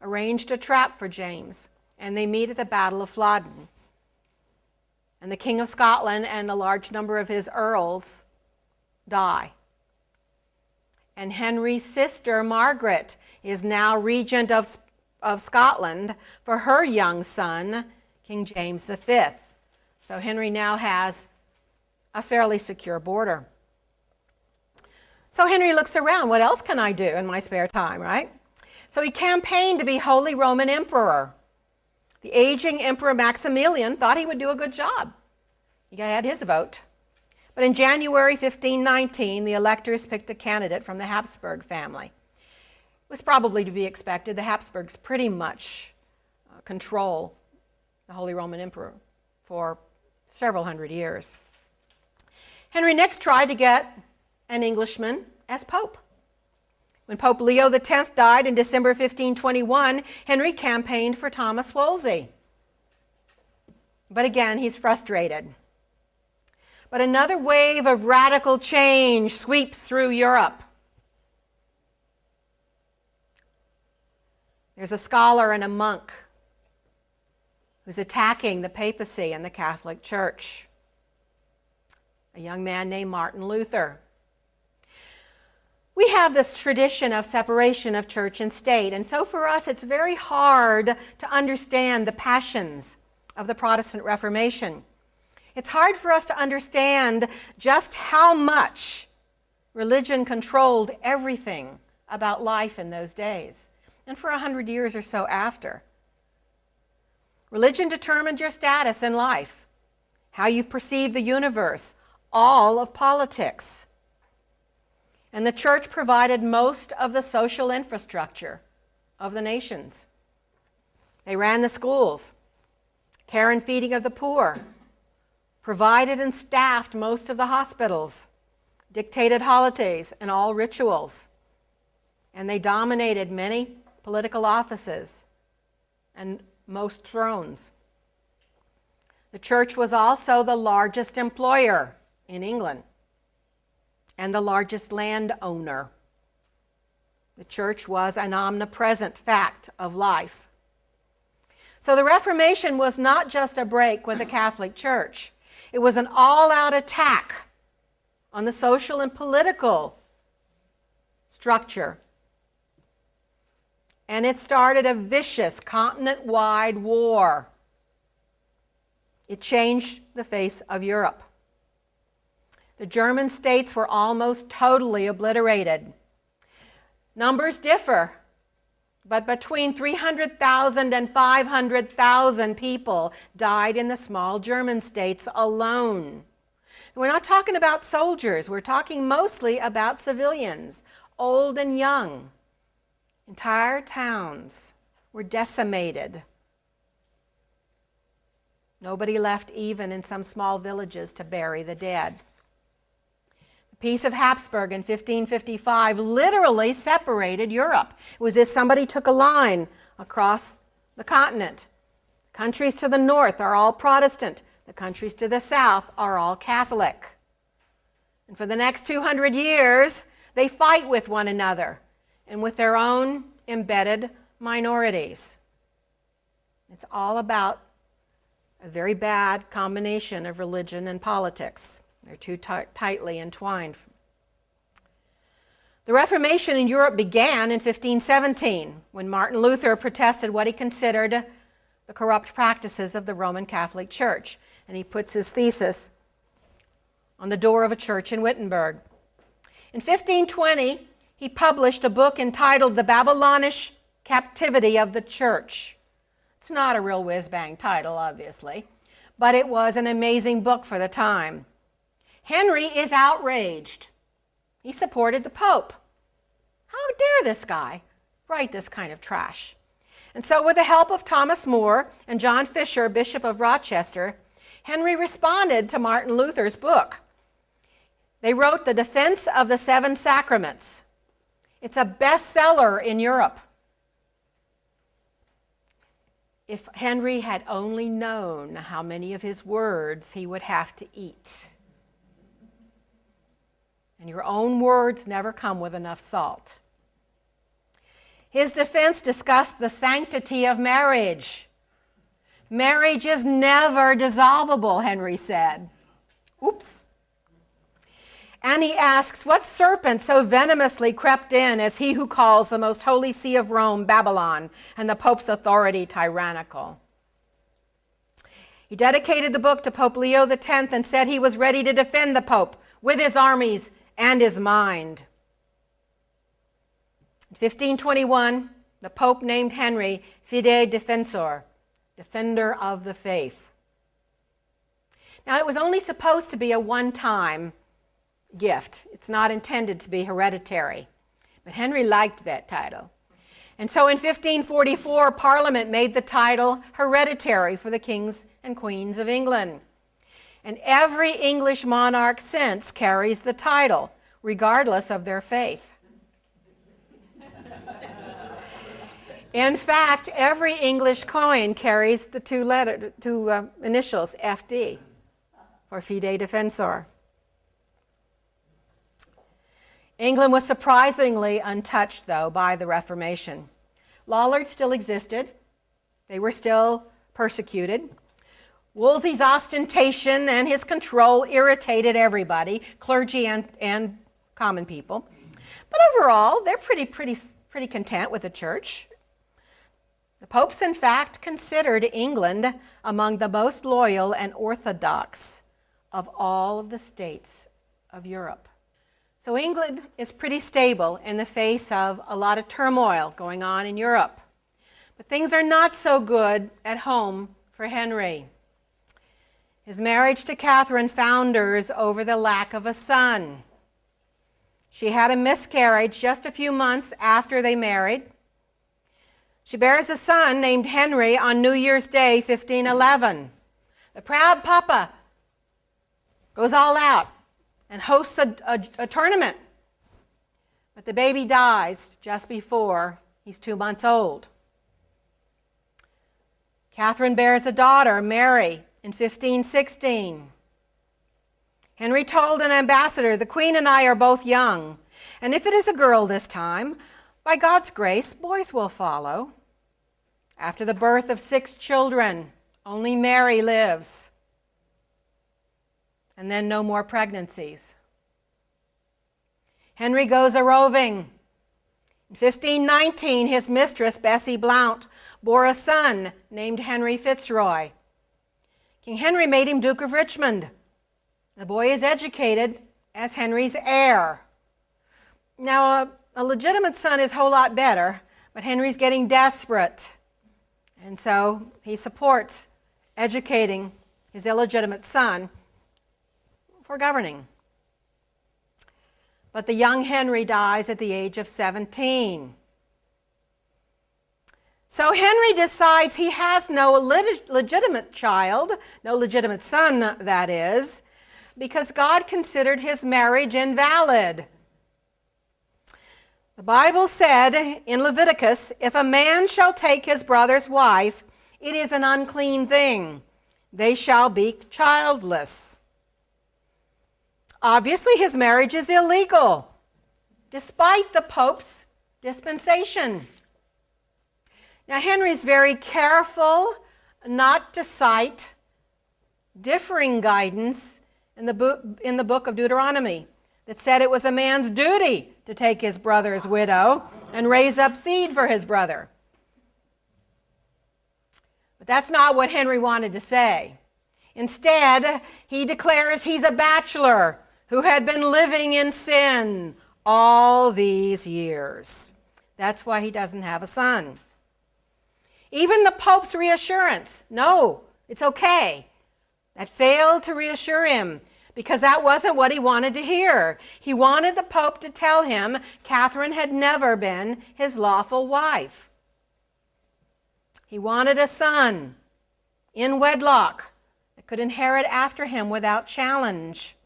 S1: arranged a trap for James, and they meet at the Battle of Flodden. And the King of Scotland and a large number of his earls die. And Henry's sister, Margaret, is now regent of Scotland for her young son, King James V. So Henry now has a fairly secure border. So Henry looks around. What else can I do in my spare time, right? So he campaigned to be Holy Roman Emperor. The aging Emperor Maximilian thought he would do a good job. He had his vote. But in January 1519, the electors picked a candidate from the Habsburg family. It was probably to be expected. The Habsburgs pretty much control the Holy Roman Emperor for several hundred years. Henry next tried to get an Englishman as Pope. When Pope Leo X died in December 1521, Henry campaigned for Thomas Wolsey. But again, he's frustrated. But another wave of radical change sweeps through Europe. There's a scholar and a monk who's attacking the papacy and the Catholic Church. A young man named Martin Luther. We have this tradition of separation of church and state, and so for us it's very hard to understand the passions of the Protestant Reformation. It's hard for us to understand just how much religion controlled everything about life in those days, and for 100 years or so after. Religion determined your status in life, how you perceive the universe, all of politics. And the church provided most of the social infrastructure of the nations. They ran the schools, care and feeding of the poor, provided and staffed most of the hospitals, dictated holidays and all rituals, and they dominated many political offices and most thrones. The church was also the largest employer in England and the largest landowner. The church was an omnipresent fact of life. So the Reformation was not just a break with the Catholic Church. It was an all-out attack on the social and political structure. And it started a vicious continent-wide war. It changed the face of Europe. The German states were almost totally obliterated. Numbers differ, but between 300,000 and 500,000 people died in the small German states alone. We're not talking about soldiers. We're talking mostly about civilians, old and young. Entire towns were decimated. Nobody left even in some small villages to bury the dead. The Peace of Habsburg in 1555 literally separated Europe. It was as if somebody took a line across the continent. Countries to the north are all Protestant. The countries to the south are all Catholic. And for the next 200 years, they fight with one another and with their own embedded minorities. It's all about a very bad combination of religion and politics. They're too tightly entwined. The Reformation in Europe began in 1517 when Martin Luther protested what he considered the corrupt practices of the Roman Catholic Church. And he puts his thesis on the door of a church in Wittenberg. In 1520, he published a book entitled The Babylonish Captivity of the Church. It's not a real whiz-bang title, obviously, but it was an amazing book for the time. Henry is outraged. He supported the Pope. How dare this guy write this kind of trash? And so with the help of Thomas More and John Fisher, Bishop of Rochester, Henry responded to Martin Luther's book. They wrote The Defense of the Seven Sacraments. It's a bestseller in Europe. If Henry had only known how many of his words he would have to eat. And your own words never come with enough salt. His defense discussed the sanctity of marriage. Marriage is never dissolvable, Henry said. Oops. And he asks, what serpent so venomously crept in as he who calls the most holy see of Rome Babylon and the Pope's authority tyrannical? He dedicated the book to Pope Leo X and said he was ready to defend the Pope with his armies and his mind. In 1521, the Pope named Henry Fidei Defensor, defender of the faith. Now, it was only supposed to be a one-time gift. It's not intended to be hereditary. But Henry liked that title. And so in 1544, Parliament made the title hereditary for the kings and queens of England. And every English monarch since carries the title, regardless of their faith. In fact, every English coin carries the two initials, FD, for Fidei Defensor. England was surprisingly untouched, though, by the Reformation. Lollards still existed. They were still persecuted. Wolsey's ostentation and his control irritated everybody, clergy and common people. But overall, they're pretty content with the church. The popes, in fact, considered England among the most loyal and orthodox of all of the states of Europe. So England is pretty stable in the face of a lot of turmoil going on in Europe. But things are not so good at home for Henry. His marriage to Catherine founders over the lack of a son. She had a miscarriage just a few months after they married. She bears a son named Henry on New Year's Day, 1511. The proud papa goes all out and hosts a tournament. But the baby dies just before He's 2 months old. Catherine bears a daughter, Mary, in 1516. Henry told an ambassador, "The Queen and I are both young, and if it is a girl this time, by God's grace, boys will follow." After the birth of 6 children, only Mary lives. And then no more pregnancies. Henry goes a-roving. In 1519, his mistress, Bessie Blount, bore a son named Henry Fitzroy. King Henry made him Duke of Richmond. The boy is educated as Henry's heir. Now, a legitimate son is a whole lot better, but Henry's getting desperate. And so he supports educating his illegitimate son for governing. But the young Henry dies at the age of 17. So Henry decides he has no legitimate child, no legitimate son, that is, because God considered his marriage invalid. The Bible said in Leviticus, "If a man shall take his brother's wife, it is an unclean thing. They shall be childless." Obviously, his marriage is illegal, despite the Pope's dispensation. Now, Henry's very careful not to cite differing guidance in the book of Deuteronomy that said it was a man's duty to take his brother's widow and raise up seed for his brother. But that's not what Henry wanted to say. Instead, he declares he's a bachelor who had been living in sin all these years. That's why he doesn't have a son. Even the Pope's reassurance, "No, it's okay," that failed to reassure him because that wasn't what he wanted to hear. He wanted the Pope to tell him Catherine had never been his lawful wife. He wanted a son in wedlock that could inherit after him without challenge.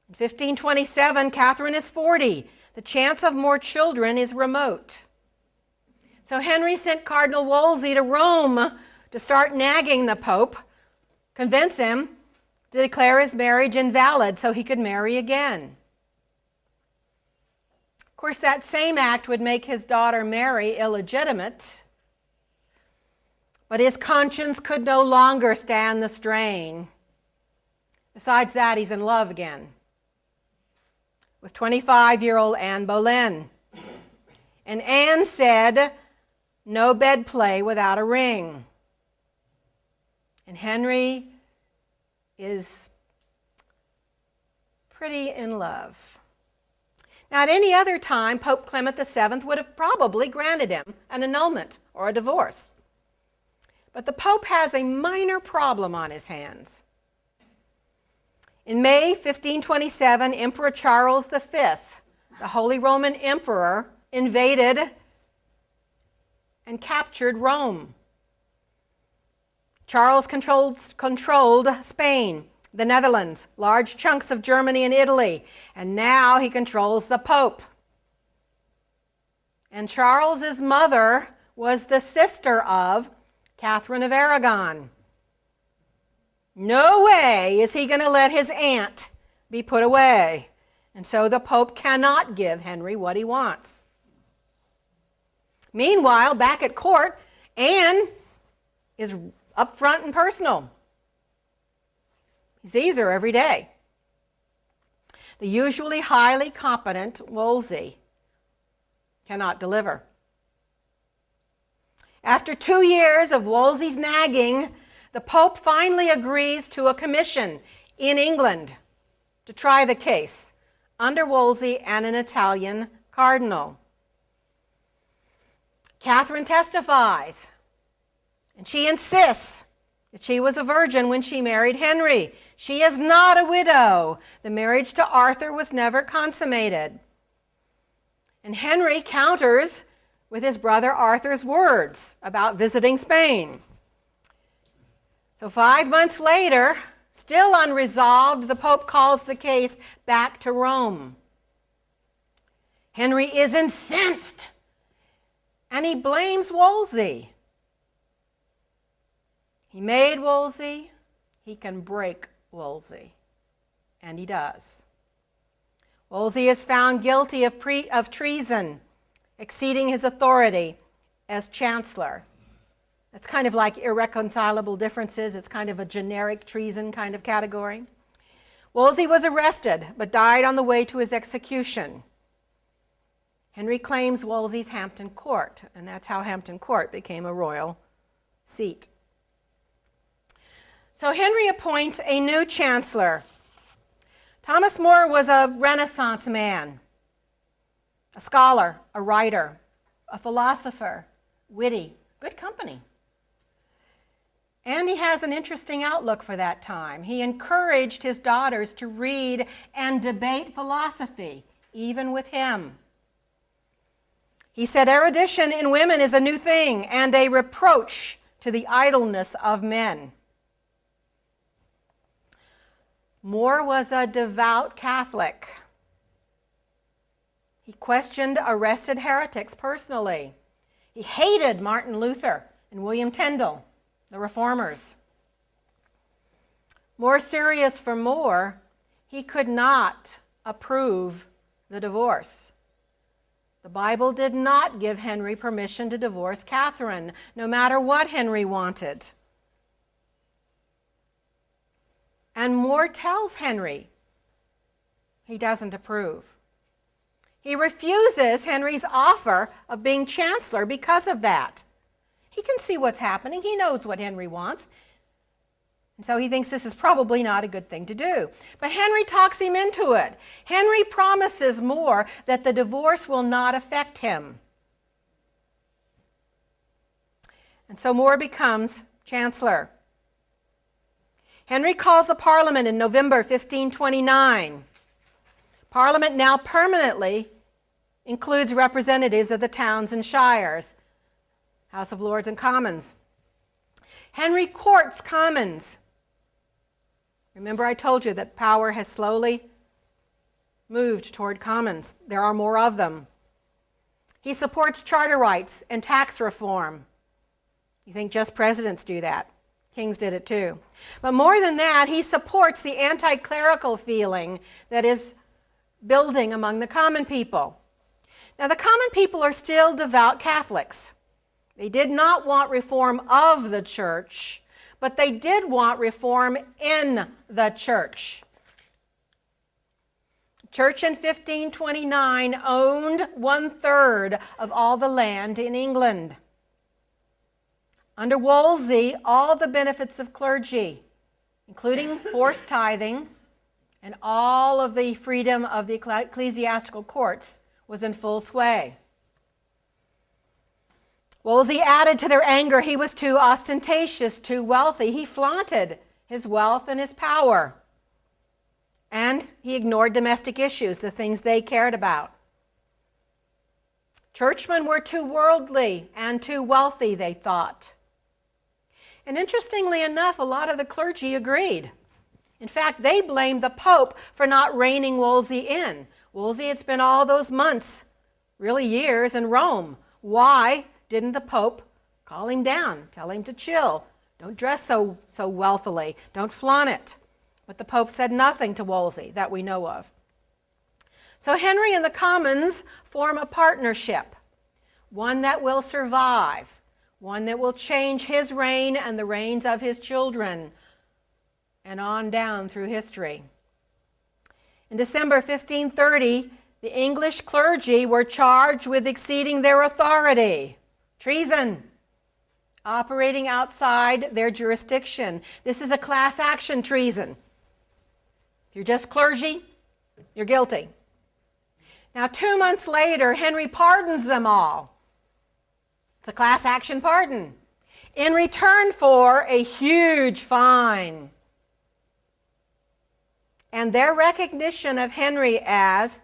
S1: In 1527, Catherine is 40. The chance of more children is remote. So Henry sent Cardinal Wolsey to Rome to start nagging the Pope, convince him to declare his marriage invalid so he could marry again. Of course, that same act would make his daughter Mary illegitimate, but his conscience could no longer stand the strain. Besides that, he's in love again with 25-year-old Anne Boleyn. And Anne said, "No bed play without a ring." And Henry is pretty in love. Now, at any other time, Pope Clement VII would have probably granted him an annulment or a divorce. But the Pope has a minor problem on his hands. In May 1527, Emperor Charles V, the Holy Roman Emperor, invaded and captured Rome. Charles controlled Spain, the Netherlands, large chunks of Germany and Italy, and now he controls the Pope. And Charles's mother was the sister of Catherine of Aragon. No way is he going to let his aunt be put away. And so the Pope cannot give Henry what he wants. Meanwhile, back at court, Anne is up front and personal. He sees her every day. The usually highly competent Wolsey cannot deliver. After 2 years of Wolsey's nagging, the Pope finally agrees to a commission in England to try the case under Wolsey and an Italian cardinal. Catherine testifies, and she insists that she was a virgin when she married Henry. She is not a widow. The marriage to Arthur was never consummated. And Henry counters with his brother Arthur's words about visiting Spain. So 5 months later, still unresolved, the Pope calls the case back to Rome. Henry is incensed And he blames Wolsey. He made Wolsey. He can break Wolsey. And he does. Wolsey is found guilty of treason, exceeding his authority as chancellor. It's kind of like irreconcilable differences. It's kind of a generic treason kind of category. Wolsey was arrested, but died on the way to his execution. Henry claims Wolsey's Hampton Court, and that's how Hampton Court became a royal seat. So Henry appoints a new chancellor. Thomas More was a Renaissance man, a scholar, a writer, a philosopher, witty, good company. And he has an interesting outlook for that time. He encouraged his daughters to read and debate philosophy, even with him. He said erudition in women is a new thing and a reproach to the idleness of men. More was a devout Catholic. He questioned arrested heretics personally. He hated Martin Luther and William Tyndale, the reformers. More serious for More, he could not approve the divorce. The Bible did not give Henry permission to divorce Catherine, no matter what Henry wanted. And More tells Henry he doesn't approve. He refuses Henry's offer of being chancellor because of that. He can see what's happening. He knows what Henry wants. And so he thinks this is probably not a good thing to do. But Henry talks him into it. Henry promises More that the divorce will not affect him. And so More becomes chancellor. Henry calls a parliament in November 1529. Parliament now permanently includes representatives of the towns and shires, House of Lords and Commons. Henry courts Commons. Remember I told you that power has slowly moved toward Commons. There are more of them. He supports charter rights and tax reform. You think just presidents do that? Kings did it too. But more than that, he supports the anti-clerical feeling that is building among the common people. Now, the common people are still devout Catholics. They did not want reform of the church, but they did want reform in the church. The church in 1529 owned 1/3 of all the land in England. Under Wolsey, all the benefits of clergy, including forced tithing and all of the freedom of the ecclesiastical courts, was in full sway. Wolsey added to their anger. He was too ostentatious, too wealthy. He flaunted his wealth and his power. And he ignored domestic issues, the things they cared about. Churchmen were too worldly and too wealthy, they thought. And interestingly enough, a lot of the clergy agreed. In fact, they blamed the Pope for not reining Wolsey in. Wolsey had spent all those months, really years, in Rome. Why didn't the Pope call him down, tell him to chill? Don't dress so wealthily. Don't flaunt it. But the Pope said nothing to Wolsey that we know of. So Henry and the Commons form a partnership, one that will survive, one that will change his reign and the reigns of his children, and on down through history. In December 1530, the English clergy were charged with exceeding their authority, treason, operating outside their jurisdiction. This is a class action treason. If you're just clergy, you're guilty. Now, 2 months later, Henry pardons them all. It's a class action pardon in return for a huge fine. And their recognition of Henry as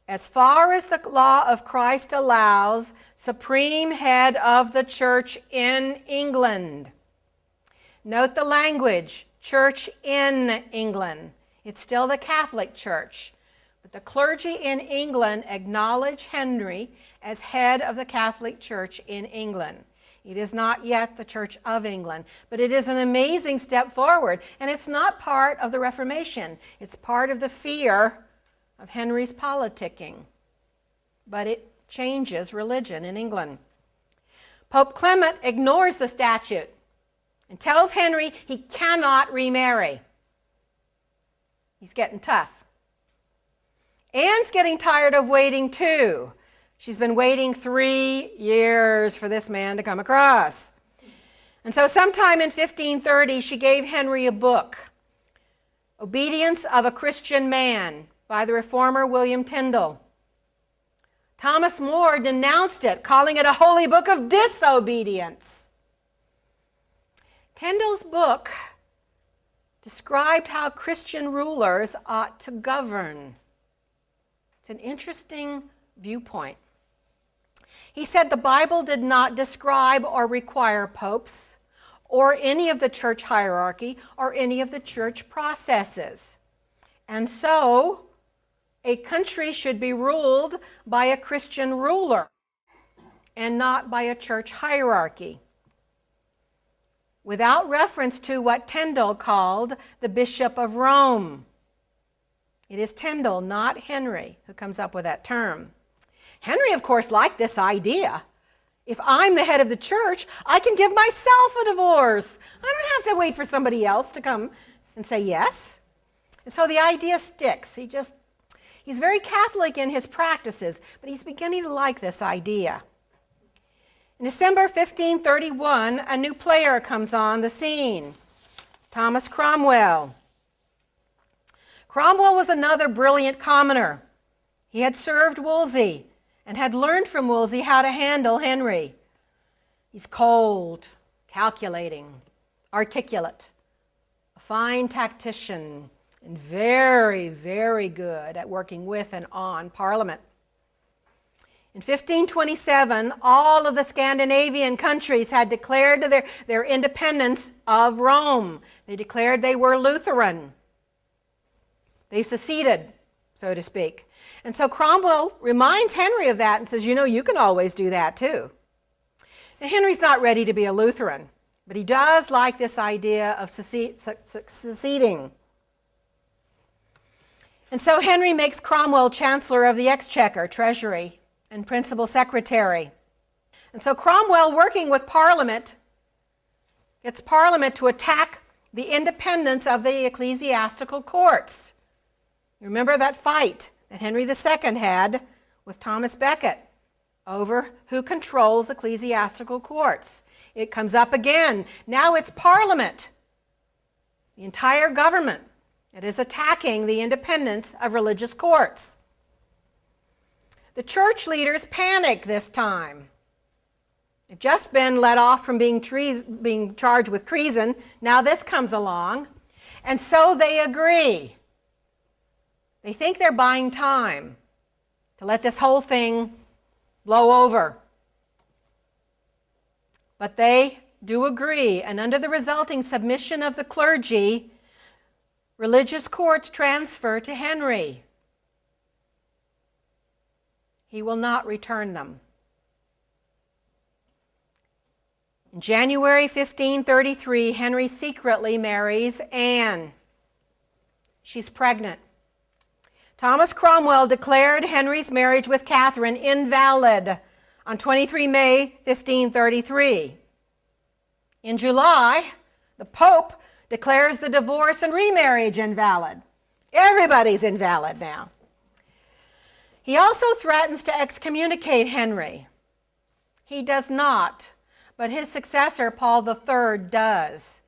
S1: far as the law of Christ allows, supreme head of the church in England. Note the language, church in England. It's still the Catholic Church. But the clergy in England acknowledge Henry as head of the Catholic Church in England. It is not yet the Church of England, but it is an amazing step forward, and it's not part of the Reformation. It's part of the fear of Henry's politicking, but it changes religion in England. Pope Clement ignores the statute and tells Henry he cannot remarry. He's getting tough. Anne's getting tired of waiting too. She's been waiting 3 years for this man to come across. And so sometime in 1530, she gave Henry a book, Obedience of a Christian Man, by the reformer William Tyndale. Thomas More denounced it, calling it a holy book of disobedience. Tyndale's book described how Christian rulers ought to govern. It's an interesting viewpoint. He said the Bible did not describe or require popes or any of the church hierarchy or any of the church processes. And so, a country should be ruled by a Christian ruler and not by a church hierarchy, without reference to what Tyndale called the Bishop of Rome. It is Tyndale, not Henry, who comes up with that term. Henry, of course, liked this idea. If I'm the head of the church, I can give myself a divorce. I don't have to wait for somebody else to come and say yes. And so the idea sticks. He's very Catholic in his practices, but he's beginning to like this idea. In December 1531, a new player comes on the scene, Thomas Cromwell. Cromwell was another brilliant commoner. He had served Wolsey and had learned from Wolsey how to handle Henry. He's cold, calculating, articulate, a fine tactician, and very, very good at working with and on Parliament. In 1527, all of the Scandinavian countries had declared their independence of Rome. They declared they were Lutheran. They seceded, so to speak. And so Cromwell reminds Henry of that and says, you can always do that too. Now, Henry's not ready to be a Lutheran, but he does like this idea of seceding. And so Henry makes Cromwell Chancellor of the Exchequer, Treasury, and Principal Secretary. And so Cromwell, working with Parliament, gets Parliament to attack the independence of the ecclesiastical courts. Remember that fight that Henry II had with Thomas Becket over who controls ecclesiastical courts. It comes up again. Now it's Parliament, the entire government, that is attacking the independence of religious courts. The church leaders panic this time. They've just been let off from being charged with treason. Now this comes along. And so they agree. They think they're buying time to let this whole thing blow over. But they do agree, and under the resulting submission of the clergy, religious courts transfer to Henry. He will not return them. In January 1533, Henry secretly marries Anne. She's pregnant. Thomas Cromwell declared Henry's marriage with Catherine invalid on 23 May 1533. In July, the Pope declares the divorce and remarriage invalid. Everybody's invalid now. He also threatens to excommunicate Henry. He does not, but his successor, Paul III, does.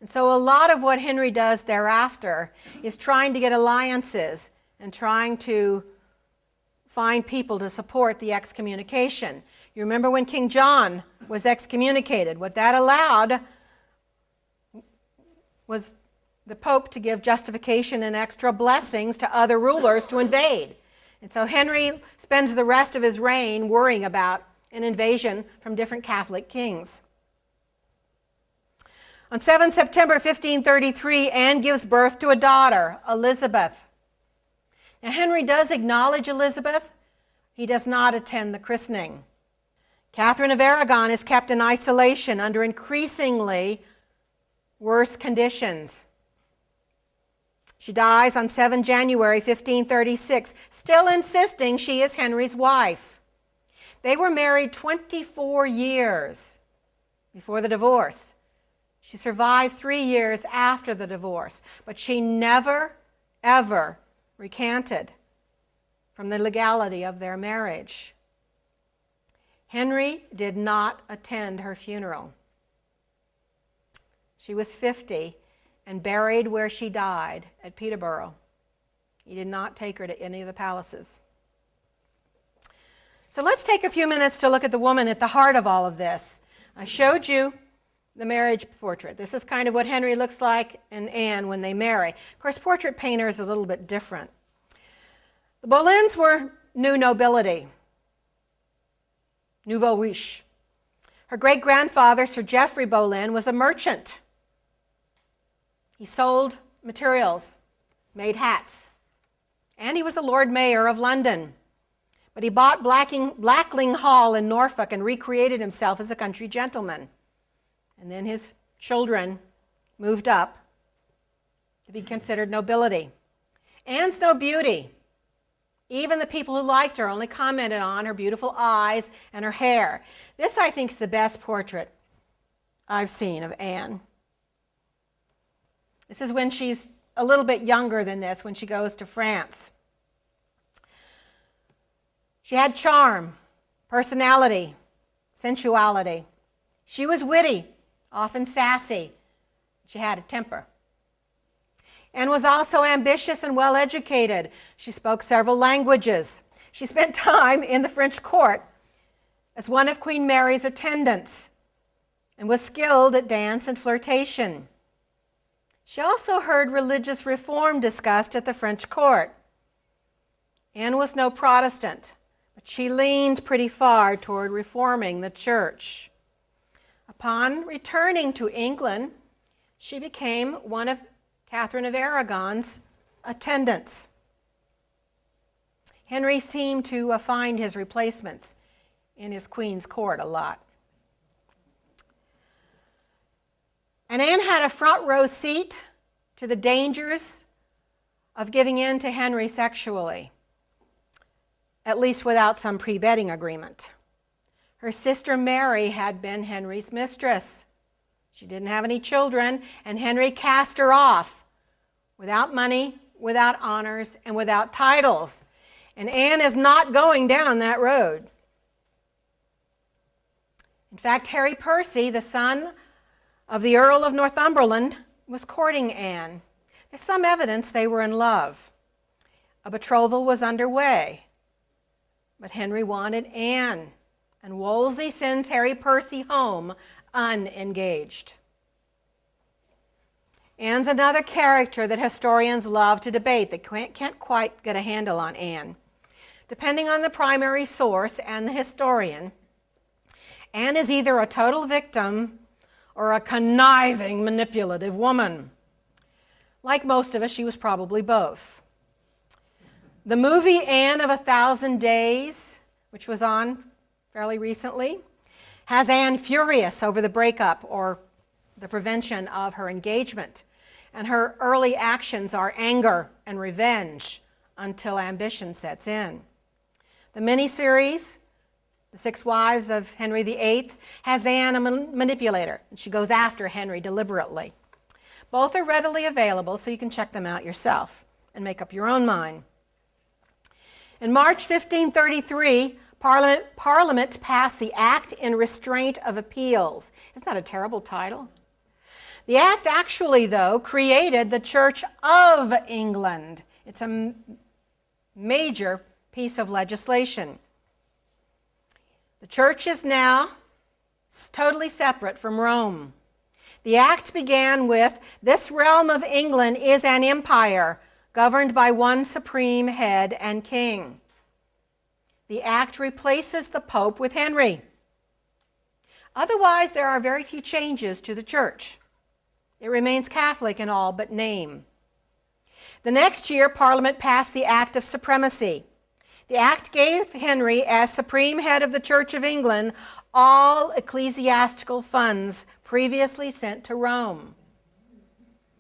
S1: And so a lot of what Henry does thereafter is trying to get alliances and trying to find people to support the excommunication. You remember when King John was excommunicated, what that allowed was the Pope to give justification and extra blessings to other rulers to invade. And so Henry spends the rest of his reign worrying about an invasion from different Catholic kings. On 7 September 1533, Anne gives birth to a daughter, Elizabeth. Now, Henry does acknowledge Elizabeth, He does not attend the christening. Catherine of Aragon is kept in isolation under increasingly worse conditions. She dies on 7 January 1536, still insisting she is Henry's wife. They were married 24 years before the divorce. She survived 3 years after the divorce, but she never, ever recanted from the legality of their marriage. Henry did not attend her funeral. She was 50 and buried where she died at Peterborough. He did not take her to any of the palaces. So let's take a few minutes to look at the woman at the heart of all of this. I showed you the marriage portrait. This is kind of what Henry looks like and Anne when they marry. Of course, portrait painter is a little bit different. The Boleyns were new nobility, nouveau riche. Her great-grandfather, Sir Geoffrey Boleyn, was a merchant. He sold materials, made hats, and he was a Lord Mayor of London. But he bought Blackling Hall in Norfolk and recreated himself as a country gentleman. And then his children moved up to be considered nobility. Anne's no beauty. Even the people who liked her only commented on her beautiful eyes and her hair. This, I think, is the best portrait I've seen of Anne. This is when she's a little bit younger than this, when she goes to France. She had charm, personality, sensuality. She was witty, often sassy. She had a temper. Anne was also ambitious and well-educated. She spoke several languages. She spent time in the French court as one of Queen Mary's attendants and was skilled at dance and flirtation. She also heard religious reform discussed at the French court. Anne was no Protestant, but she leaned pretty far toward reforming the church. Upon returning to England, she became one of Catherine of Aragon's attendants. Henry seemed to find his replacements in his queen's court a lot. And Anne had a front row seat to the dangers of giving in to Henry sexually, at least without some pre-bedding agreement. Her sister Mary had been Henry's mistress. She didn't have any children, and Henry cast her off without money, without honors, and without titles. And Anne is not going down that road. In fact, Harry Percy, the son of the Earl of Northumberland, was courting Anne. There's some evidence they were in love. A betrothal was underway. But Henry wanted Anne, and Wolsey sends Harry Percy home unengaged. Anne's another character that historians love to debate. They can't quite get a handle on Anne. Depending on the primary source and the historian, Anne is either a total victim or a conniving, manipulative woman. Like most of us, she was probably both. The movie Anne of 1,000 Days, which was on fairly recently, has Anne furious over the breakup or the prevention of her engagement. And her early actions are anger and revenge until ambition sets in. The miniseries, The 6 Wives of Henry VIII, has Anne a manipulator, and she goes after Henry deliberately. Both are readily available, so you can check them out yourself and make up your own mind. In March 1533, Parliament passed the Act in Restraint of Appeals. Isn't that a terrible title? The Act actually, though, created the Church of England. It's a major piece of legislation. The Church is now totally separate from Rome. The Act began with, "This realm of England is an empire governed by one supreme head and king." The Act replaces the Pope with Henry. Otherwise, there are very few changes to the Church. It remains Catholic in all but name. The next year, Parliament passed the Act of Supremacy. The act gave Henry, as supreme head of the Church of England, all ecclesiastical funds previously sent to Rome.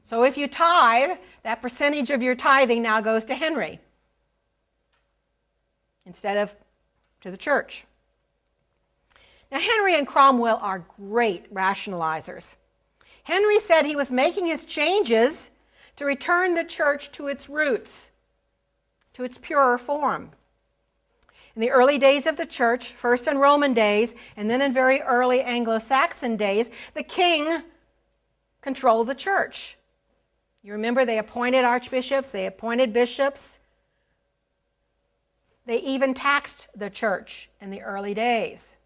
S1: So if you tithe, that percentage of your tithing now goes to Henry instead of to the church. Now, Henry and Cromwell are great rationalizers. Henry said he was making his changes to return the church to its roots, to its purer form. In the early days of the church, first in Roman days and then in very early Anglo-Saxon days, the king controlled the church. You remember they appointed archbishops, they appointed bishops. They even taxed the church in the early days.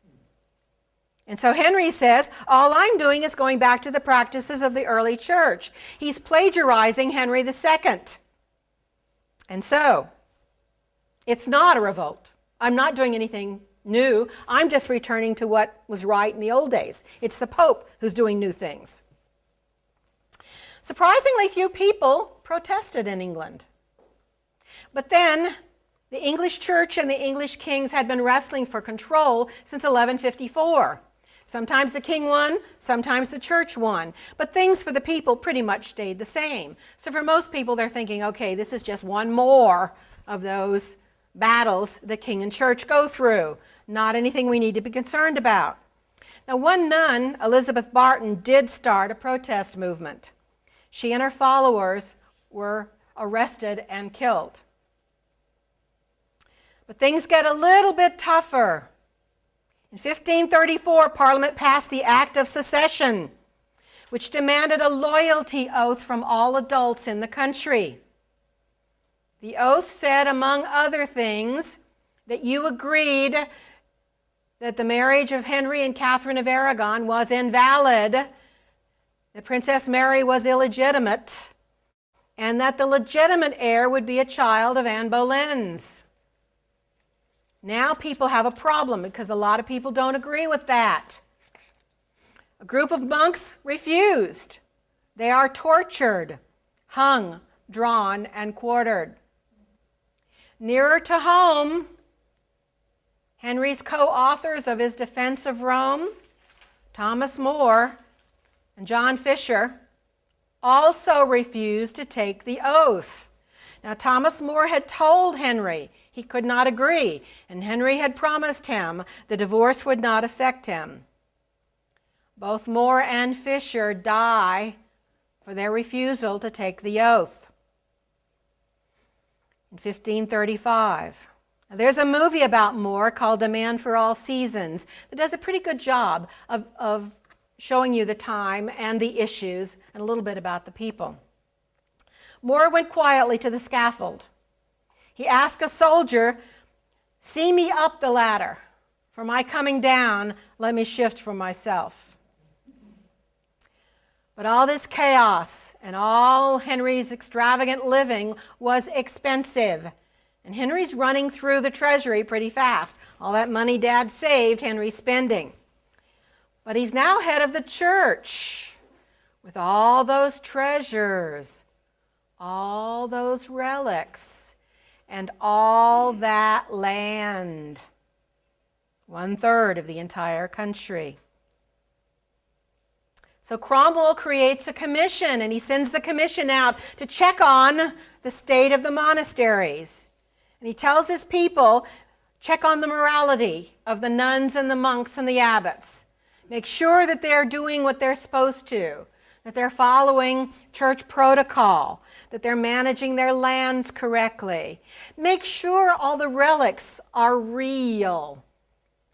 S1: And so Henry says, all I'm doing is going back to the practices of the early church. He's plagiarizing Henry II. And so, it's not a revolt. I'm not doing anything new. I'm just returning to what was right in the old days. It's the Pope who's doing new things. Surprisingly few people protested in England. But then, the English church and the English kings had been wrestling for control since 1154. Sometimes the king won, sometimes the church won. But things for the people pretty much stayed the same. So for most people, they're thinking, okay, this is just one more of those battles the king and church go through. Not anything we need to be concerned about. Now, one nun, Elizabeth Barton, did start a protest movement. She and her followers were arrested and killed. But things get a little bit tougher. In 1534, Parliament passed the Act of Secession, which demanded a loyalty oath from all adults in the country. The oath said, among other things, that you agreed that the marriage of Henry and Catherine of Aragon was invalid, that Princess Mary was illegitimate, and that the legitimate heir would be a child of Anne Boleyn's. Now people have a problem because a lot of people don't agree with that. A group of monks refused. They are tortured, hung, drawn, and quartered. Nearer to home, Henry's co-authors of his defense of Rome, Thomas More and John Fisher, also refused to take the oath. Now, Thomas More had told Henry he could not agree, and Henry had promised him the divorce would not affect him. Both More and Fisher die for their refusal to take the oath. In 1535, now, there's a movie about More called A Man for All Seasons that does a pretty good job of showing you the time and the issues and a little bit about the people. More went quietly to the scaffold. He asked a soldier, "See me up the ladder. For my coming down, let me shift for myself." But all this chaos and all Henry's extravagant living was expensive. And Henry's running through the treasury pretty fast. All that money Dad saved, Henry's spending. But he's now head of the church with all those treasures, all those relics, and all that land. 1/3 of the entire country. So Cromwell creates a commission, and he sends the commission out to check on the state of the monasteries. And he tells his people, check on the morality of the nuns and the monks and the abbots. Make sure that they're doing what they're supposed to, that they're following church protocol, that they're managing their lands correctly. Make sure all the relics are real.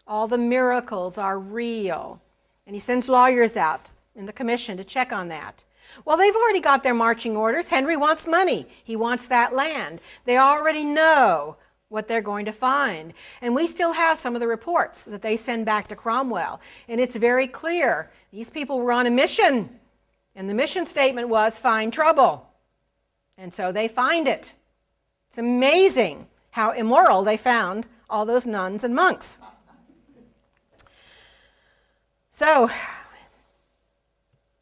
S1: All the miracles are real. And he sends lawyers out in the commission to check on that. Well, they've already got their marching orders. Henry wants money. He wants that land. They already know what they're going to find. And we still have some of the reports that they send back to Cromwell. And it's very clear. These people were on a mission. And the mission statement was, find trouble. And so they find it. It's amazing how immoral they found all those nuns and monks. So,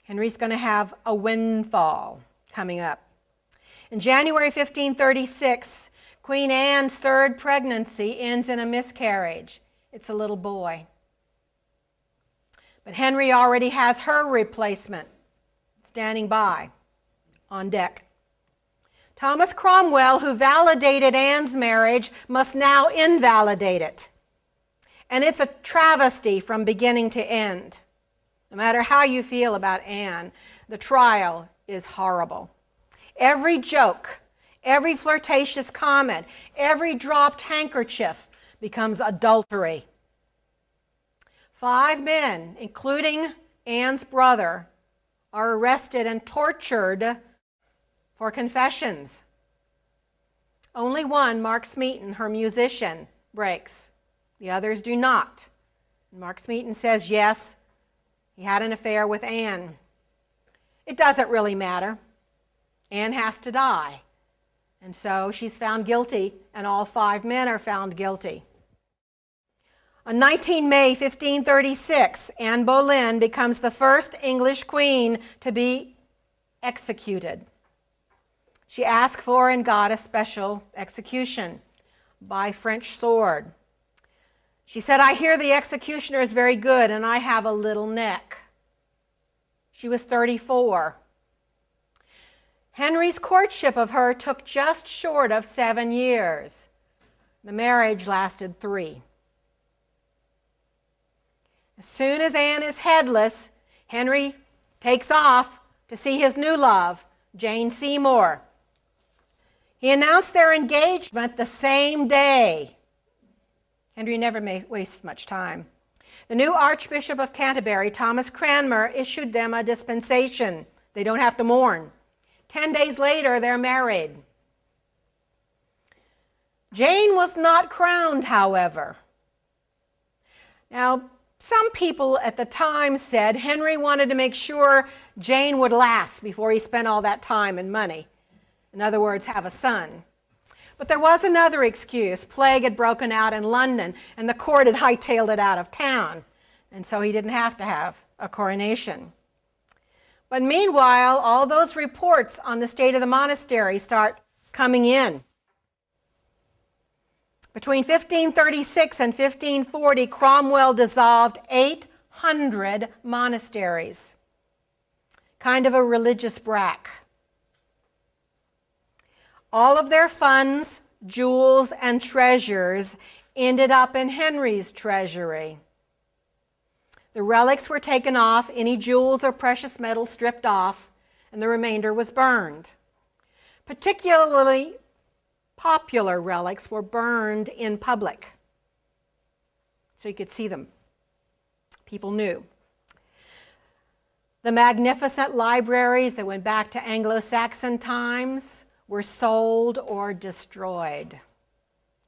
S1: Henry's going to have a windfall coming up. In January 1536, Queen Anne's third pregnancy ends in a miscarriage. It's a little boy. But Henry already has her replacement standing by on deck. Thomas Cromwell, who validated Anne's marriage, must now invalidate it. And it's a travesty from beginning to end. No matter how you feel about Anne, the trial is horrible. Every joke, every flirtatious comment, every dropped handkerchief becomes adultery. 5 men, including Anne's brother, are arrested and tortured for confessions. Only one, Mark Smeaton, her musician, breaks. The others do not. Mark Smeaton says, yes, he had an affair with Anne. It doesn't really matter. Anne has to die. And so she's found guilty, and all 5 men are found guilty. On 19 May 1536, Anne Boleyn becomes the first English queen to be executed. She asked for and got a special execution by French sword. She said, "I hear the executioner is very good, and I have a little neck." She was 34. Henry's courtship of her took just short of 7 years. The marriage lasted 3. As soon as Anne is headless, Henry takes off to see his new love, Jane Seymour. He announced their engagement the same day. Henry never wastes much time. The new Archbishop of Canterbury, Thomas Cranmer, issued them a dispensation. They don't have to mourn. 10 days later, they're married. Jane was not crowned, however. Now, some people at the time said Henry wanted to make sure Jane would last before he spent all that time and money. In other words, have a son. But there was another excuse. Plague had broken out in London, and the court had hightailed it out of town, and so he didn't have to have a coronation. But meanwhile, all those reports on the state of the monastery start coming in. Between 1536 and 1540, Cromwell dissolved 800 monasteries. Kind of a religious brack. All of their funds, jewels, and treasures ended up in Henry's treasury. The relics were taken off, any jewels or precious metals stripped off, and the remainder was burned. Particularly popular relics were burned in public, so you could see them. People knew. The magnificent libraries that went back to Anglo-Saxon times were sold or destroyed.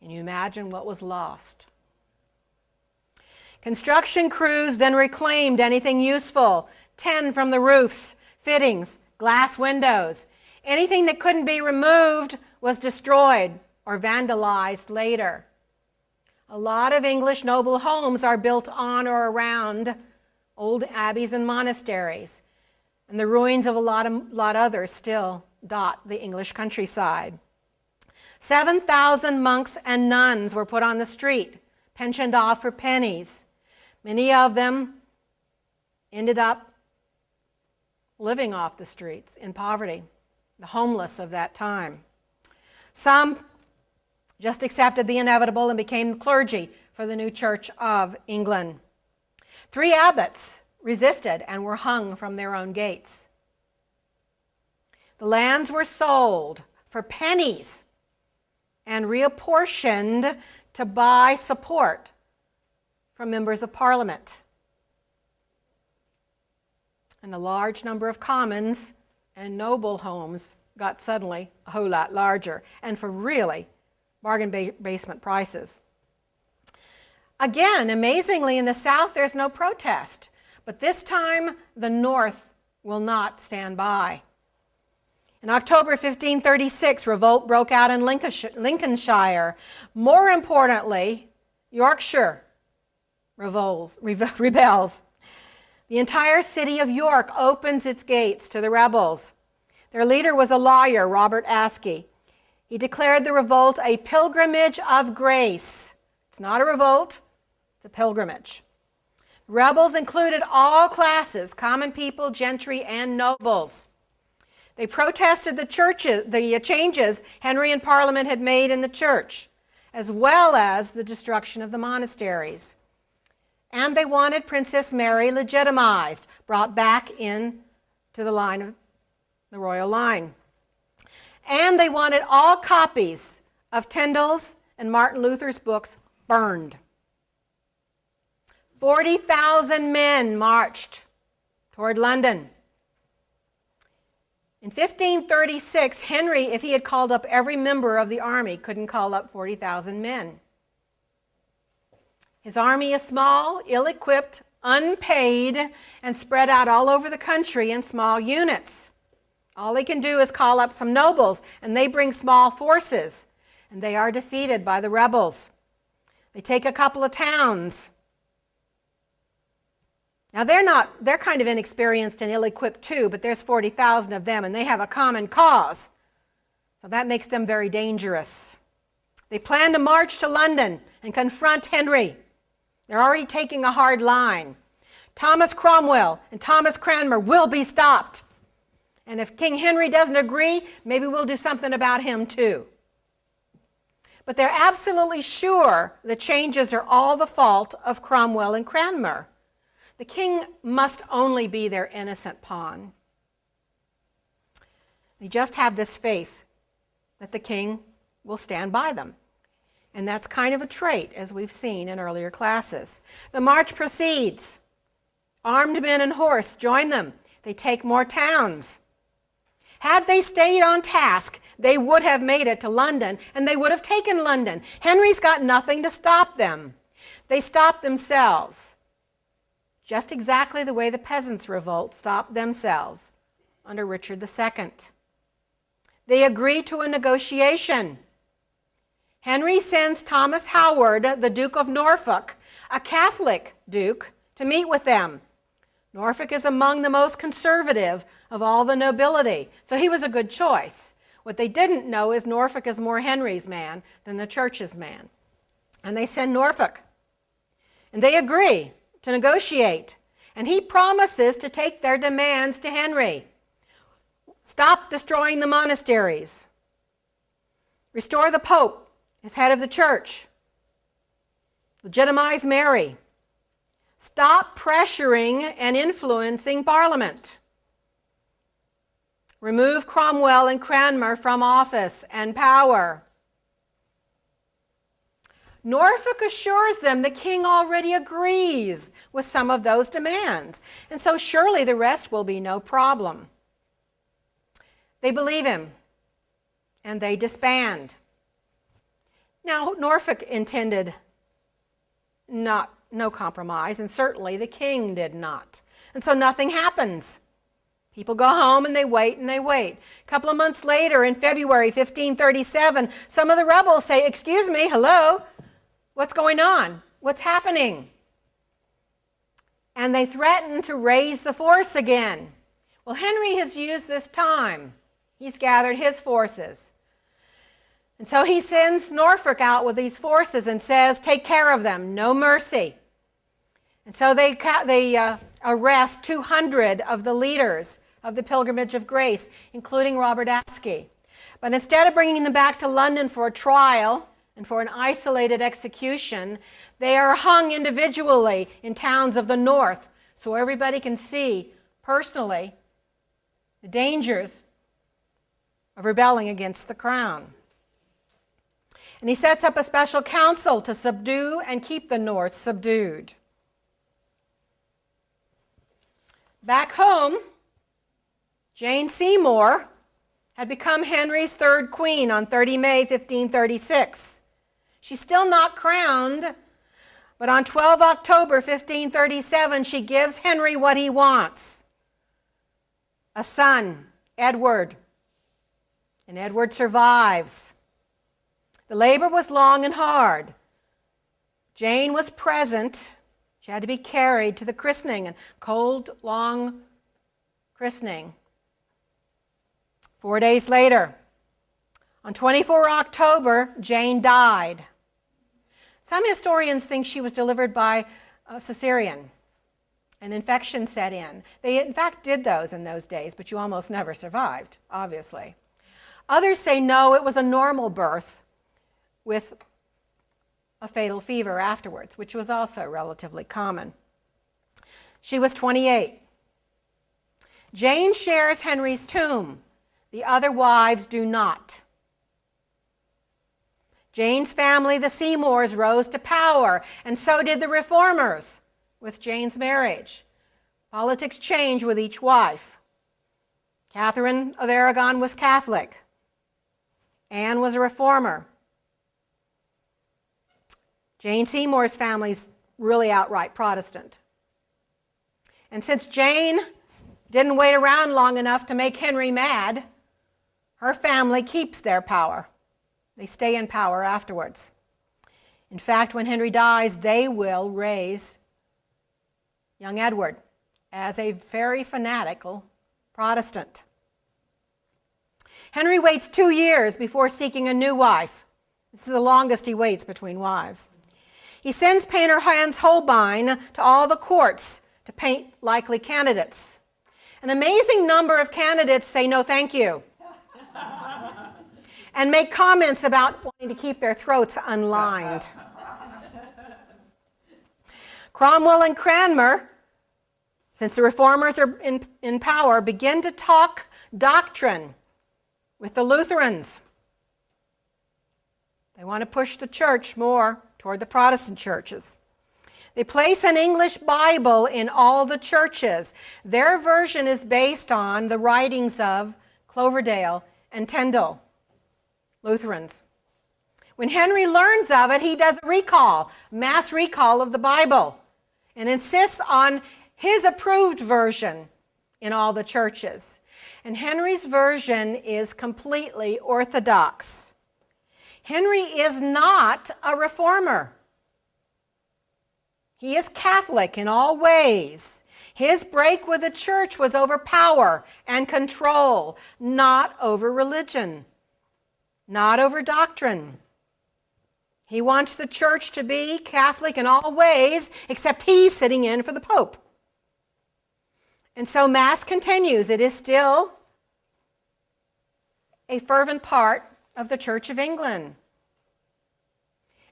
S1: Can you imagine what was lost? Construction crews then reclaimed anything useful, tin from the roofs, fittings, glass windows. Anything that couldn't be removed was destroyed or vandalized later. A lot of English noble homes are built on or around old abbeys and monasteries, and the ruins of a lot others still dot the English countryside. 7,000 monks and nuns were put on the street, pensioned off for pennies. Many of them ended up living off the streets in poverty, the homeless of that time. Some just accepted the inevitable and became clergy for the new Church of England. 3 abbots resisted and were hung from their own gates. The lands were sold for pennies and reapportioned to buy support from members of Parliament. And a large number of commons and noble homes got suddenly a whole lot larger, and for really bargain basement prices. Again, amazingly, in the South there's no protest, but this time the North will not stand by. In October 1536, revolt broke out in Lincolnshire. More importantly, Yorkshire rebels. The entire city of York opens its gates to the rebels. Their leader was a lawyer, Robert Ascey. He declared the revolt a pilgrimage of grace. It's not a revolt, it's a pilgrimage. Rebels included all classes, common people, gentry, and nobles. They protested the changes Henry and Parliament had made in the church, as well as the destruction of the monasteries. And they wanted Princess Mary legitimized, brought back in to the royal line. And they wanted all copies of Tyndale's and Martin Luther's books burned. 40,000 men marched toward London. In 1536, Henry, if he had called up every member of the army, couldn't call up 40,000 men. His army is small, ill-equipped, unpaid, and spread out all over the country in small units. All they can do is call up some nobles, and they bring small forces, and they are defeated by the rebels. They take a couple of towns. Now they're kind of inexperienced and ill-equipped too, but there's 40,000 of them, and they have a common cause. So that makes them very dangerous. They plan to march to London and confront Henry. They're already taking a hard line. Thomas Cromwell and Thomas Cranmer will be stopped. And if King Henry doesn't agree, maybe we'll do something about him too. But they're absolutely sure the changes are all the fault of Cromwell and Cranmer. The king must only be their innocent pawn. They just have this faith that the king will stand by them. And that's kind of a trait, as we've seen in earlier classes. The march proceeds. Armed men and horse join them. They take more towns. Had they stayed on task, they would have made it to London, and they would have taken London. Henry's got nothing to stop them. They stop themselves. Just exactly the way the peasants' revolt stopped themselves under Richard II. They agree to a negotiation. Henry sends Thomas Howard, the Duke of Norfolk, a Catholic duke, to meet with them. Norfolk is among the most conservative of all the nobility, so he was a good choice. What they didn't know is Norfolk is more Henry's man than the church's man. And they send Norfolk. And they agree to negotiate. And he promises to take their demands to Henry. Stop destroying the monasteries. Restore the Pope as head of the church. Legitimize Mary. Stop pressuring and influencing Parliament. Remove Cromwell and Cranmer from office and power. Norfolk assures them the king already agrees with some of those demands, and so surely the rest will be no problem. They believe him, and they disband. Now, Norfolk intended no compromise, and certainly the king did not. And so nothing happens. People go home and they wait and they wait. A couple of months later, in February 1537, some of the rebels say, "Excuse me, hello? What's going on? What's happening?" And they threaten to raise the force again. Well, Henry has used this time. He's gathered his forces. And so he sends Norfolk out with these forces and says, "Take care of them, no mercy." And so they arrest 200 of the leaders of the Pilgrimage of Grace, including Robert Ascey. But instead of bringing them back to London for a trial and for an isolated execution, they are hung individually in towns of the north so everybody can see personally the dangers of rebelling against the crown. And he sets up a special council to subdue and keep the north subdued. Back home, Jane Seymour had become Henry's third queen on 30 May 1536. She's still not crowned, but on 12 October 1537, she gives Henry what he wants: a son, Edward. And Edward survives. The labor was long and hard. Jane was present. She had to be carried to the christening, and cold, long christening. 4 days later, On 24 October, Jane died. Some historians think she was delivered by a cesarean. An infection set in. They in fact did those in those days, but you almost never survived, obviously. Others say no, it was a normal birth with a fatal fever afterwards, which was also relatively common. She was 28. Jane shares Henry's tomb. The other wives do not. Jane's family, the Seymours, rose to power, and so did the Reformers with Jane's marriage. Politics changed with each wife. Catherine of Aragon was Catholic. Anne was a Reformer. Jane Seymour's family's really outright Protestant. And since Jane didn't wait around long enough to make Henry mad, her family keeps their power. They stay in power afterwards. In fact, when Henry dies, they will raise young Edward as a very fanatical Protestant. Henry waits 2 years before seeking a new wife. This is the longest he waits between wives. He sends painter Hans Holbein to all the courts to paint likely candidates. An amazing number of candidates say no thank you and make comments about wanting to keep their throats unlined. Cromwell and Cranmer, since the Reformers are in power, begin to talk doctrine with the Lutherans. They want to push the church more toward the Protestant churches. They place an English Bible in all the churches. Their version is based on the writings of Cloverdale and Tyndale, Lutherans. When Henry learns of it, he does a recall, mass recall of the Bible, and insists on his approved version in all the churches. And Henry's version is completely orthodox. Henry is not a reformer. He is Catholic in all ways. His break with the church was over power and control, not over religion, not over doctrine. He wants the church to be Catholic in all ways, except he's sitting in for the Pope. And so Mass continues. It is still a fervent part of the Church of England.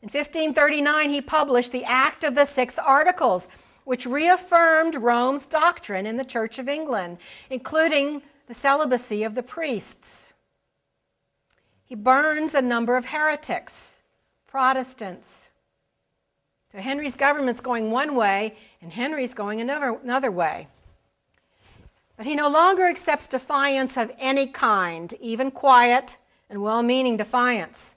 S1: In 1539, he published the Act of the Six Articles, which reaffirmed Rome's doctrine in the Church of England, including the celibacy of the priests. He burns a number of heretics, Protestants. So Henry's government's going one way, and Henry's going another way. But he no longer accepts defiance of any kind, even quiet and well-meaning defiance.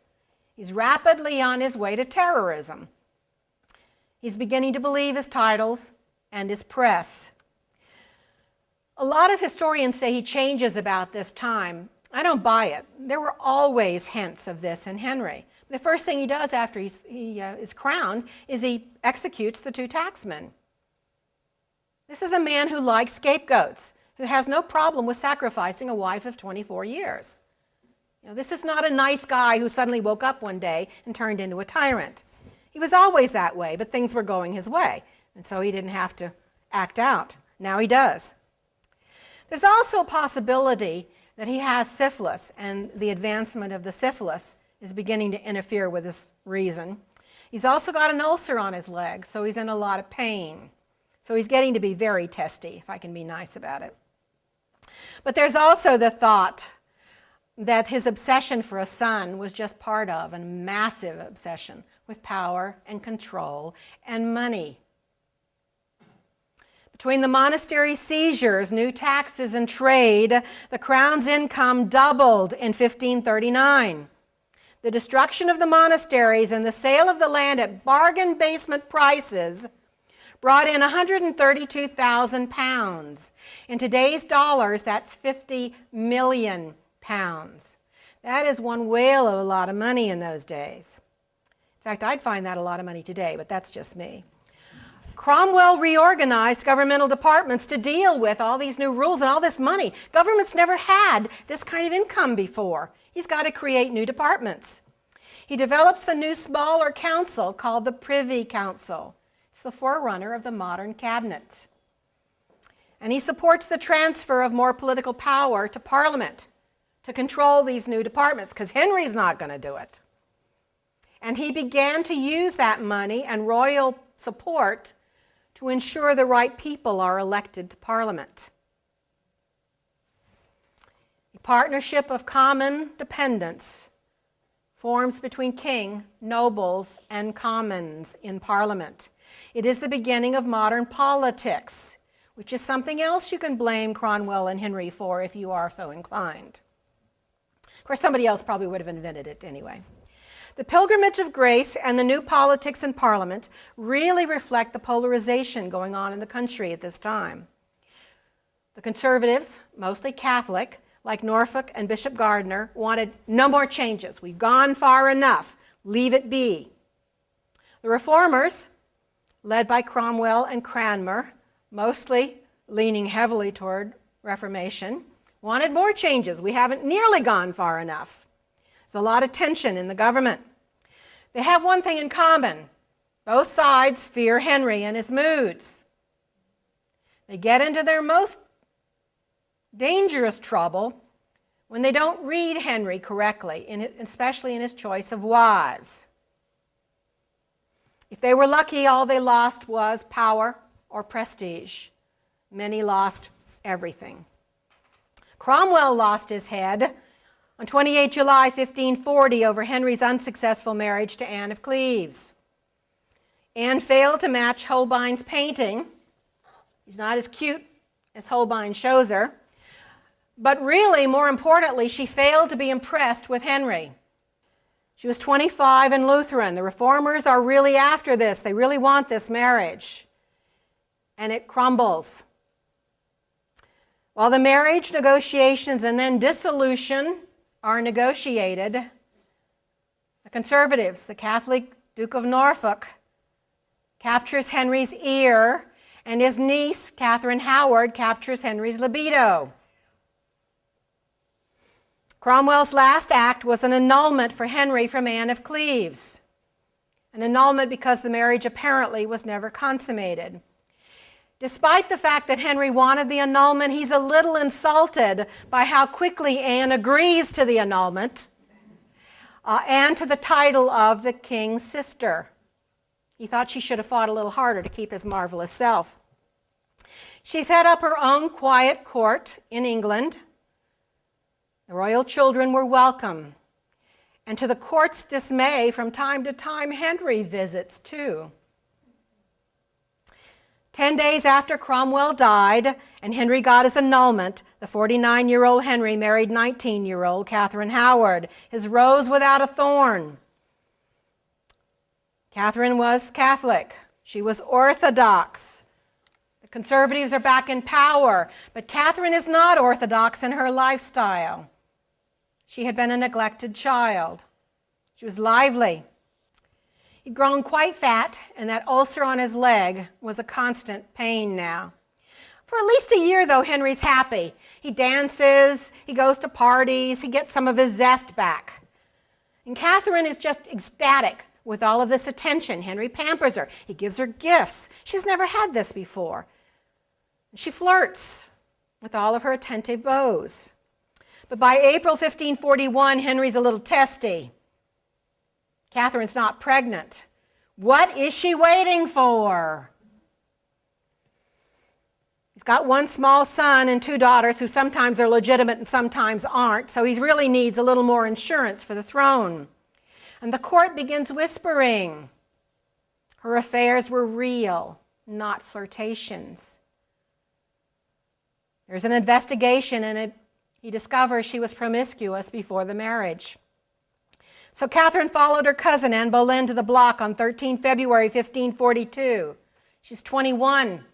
S1: He's rapidly on his way to terrorism. He's beginning to believe his titles and his press. A lot of historians say he changes about this time. I don't buy it. There were always hints of this in Henry. The first thing he does after he is crowned is he executes the 2 tacksmen. This is a man who likes scapegoats, who has no problem with sacrificing a wife of 24 years. You know, this is not a nice guy who suddenly woke up one day and turned into a tyrant. He was always that way, but things were going his way, and so he didn't have to act out. Now he does. There's also a possibility that he has syphilis, and the advancement of the syphilis is beginning to interfere with his reason. He's also got an ulcer on his leg, so he's in a lot of pain. So he's getting to be very testy, if I can be nice about it. But there's also the thought that his obsession for a son was just part of a massive obsession with power and control and money. Between the monastery seizures, new taxes, and trade, the crown's income doubled in 1539. The destruction of the monasteries and the sale of the land at bargain basement prices brought in £132,000. In today's dollars, that's 50 million pounds. That is one whale of a lot of money in those days. In fact, I'd find that a lot of money today, but that's just me. Cromwell reorganized governmental departments to deal with all these new rules and all this money. Governments never had this kind of income before. He's got to create new departments. He develops a new smaller council called the Privy Council. It's the forerunner of the modern cabinet. And he supports the transfer of more political power to Parliament to control these new departments, because Henry's not going to do it. And he began to use that money and royal support to ensure the right people are elected to Parliament. A partnership of common dependence forms between king, nobles, and commons in Parliament. It is the beginning of modern politics, which is something else you can blame Cromwell and Henry for if you are so inclined. Of course, somebody else probably would have invented it anyway. The Pilgrimage of Grace and the new politics in Parliament really reflect the polarization going on in the country at this time. The Conservatives, mostly Catholic, like Norfolk and Bishop Gardiner, wanted no more changes. We've gone far enough. Leave it be. The Reformers, led by Cromwell and Cranmer, mostly leaning heavily toward Reformation, wanted more changes. We haven't nearly gone far enough. There's a lot of tension in the government. They have one thing in common. Both sides fear Henry and his moods. They get into their most dangerous trouble when they don't read Henry correctly, especially in his choice of wives. If they were lucky, all they lost was power or prestige. Many lost everything. Cromwell lost his head on 28 July 1540 over Henry's unsuccessful marriage to Anne of Cleves. Anne failed to match Holbein's painting. He's not as cute as Holbein shows her. But really, more importantly, she failed to be impressed with Henry. She was 25 and Lutheran. The Reformers are really after this. They really want this marriage. And it crumbles. While the marriage negotiations and then dissolution are negotiated, the Conservatives, the Catholic Duke of Norfolk, captures Henry's ear, and his niece, Catherine Howard, captures Henry's libido. Cromwell's last act was an annulment for Henry from Anne of Cleves, an annulment because the marriage apparently was never consummated. Despite the fact that Henry wanted the annulment, he's a little insulted by how quickly Anne agrees to the annulment and to the title of the king's sister. He thought she should have fought a little harder to keep his marvelous self. She set up her own quiet court in England. The royal children were welcome. And to the court's dismay, from time to time, Henry visits too. 10 days after Cromwell died and Henry got his annulment, the 49-year-old Henry married 19-year-old Catherine Howard, his rose without a thorn. Catherine was Catholic. She was Orthodox. The Conservatives are back in power, but Catherine is not Orthodox in her lifestyle. She had been a neglected child. She was lively. He'd grown quite fat, and that ulcer on his leg was a constant pain now. For at least a year, though, Henry's happy. He dances, he goes to parties, he gets some of his zest back. And Catherine is just ecstatic with all of this attention. Henry pampers her. He gives her gifts. She's never had this before. She flirts with all of her attentive beaux. But by April 1541, Henry's a little testy. Catherine's not pregnant. What is she waiting for? He's got one small son and 2 daughters who sometimes are legitimate and sometimes aren't, so he really needs a little more insurance for the throne. And the court begins whispering. Her affairs were real, not flirtations. There's an investigation, and he discovers she was promiscuous before the marriage. So Catherine followed her cousin Anne Boleyn to the block on 13 February 1542. She's 21.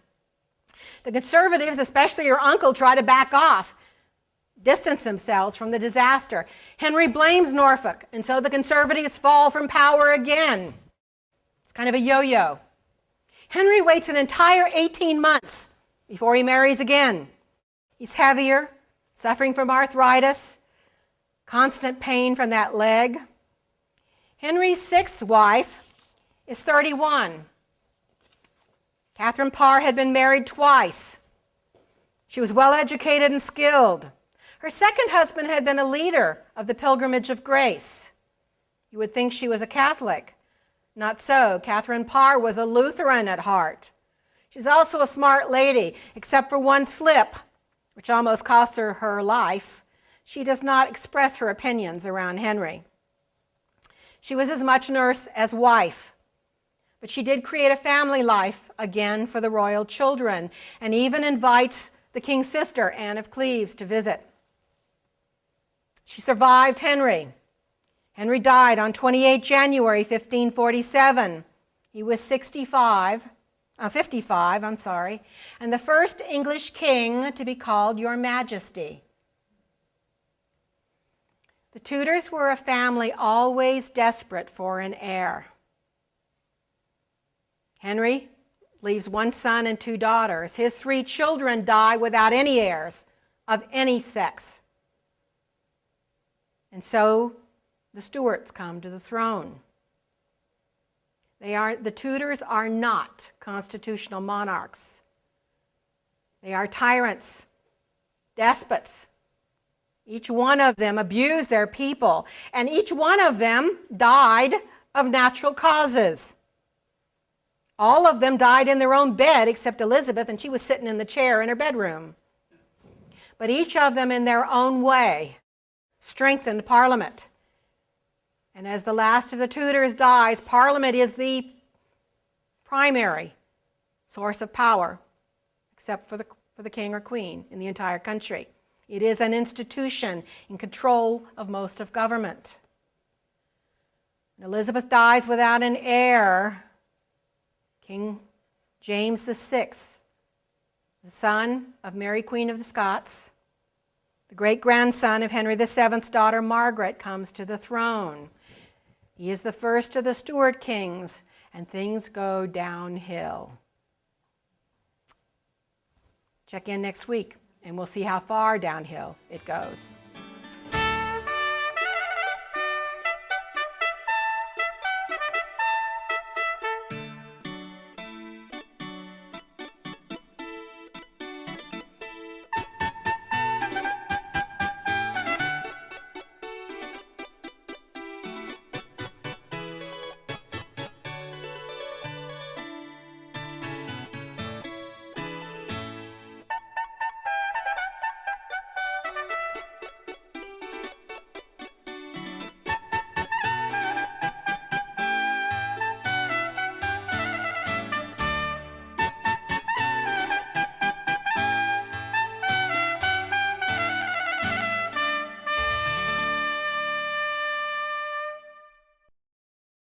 S1: The Conservatives, especially her uncle, try to back off, distance themselves from the disaster. Henry blames Norfolk, and so the Conservatives fall from power again. It's kind of a yo-yo. Henry waits an entire 18 months before he marries again. He's heavier, suffering from arthritis, constant pain from that leg. Henry's sixth wife is 31. Catherine Parr had been married twice. She was well educated and skilled. Her second husband had been a leader of the Pilgrimage of Grace. You would think she was a Catholic. Not so. Catherine Parr was a Lutheran at heart. She's also a smart lady, except for one slip, which almost cost her her life. She does not express her opinions around Henry. She was as much nurse as wife, but she did create a family life again for the royal children, and even invites the king's sister, Anne of Cleves, to visit. She survived Henry. Henry died on 28 January 1547. He was 55, and the first English king to be called Your Majesty. The Tudors were a family always desperate for an heir. Henry leaves one son and two daughters. His three children die without any heirs of any sex. And so the Stuarts come to the throne. The Tudors are not constitutional monarchs. They are tyrants, despots. Each one of them abused their people, and each one of them died of natural causes. All of them died in their own bed except Elizabeth, and she was sitting in the chair in her bedroom. But each of them in their own way strengthened Parliament. And as the last of the Tudors dies, Parliament is the primary source of power, except for the king or queen in the entire country. It is an institution in control of most of government. When Elizabeth dies without an heir, King James VI, the son of Mary Queen of the Scots, the great-grandson of Henry VII's daughter Margaret, comes to the throne. He is the first of the Stuart kings, and things go downhill. Check in next week, and we'll see how far downhill it goes.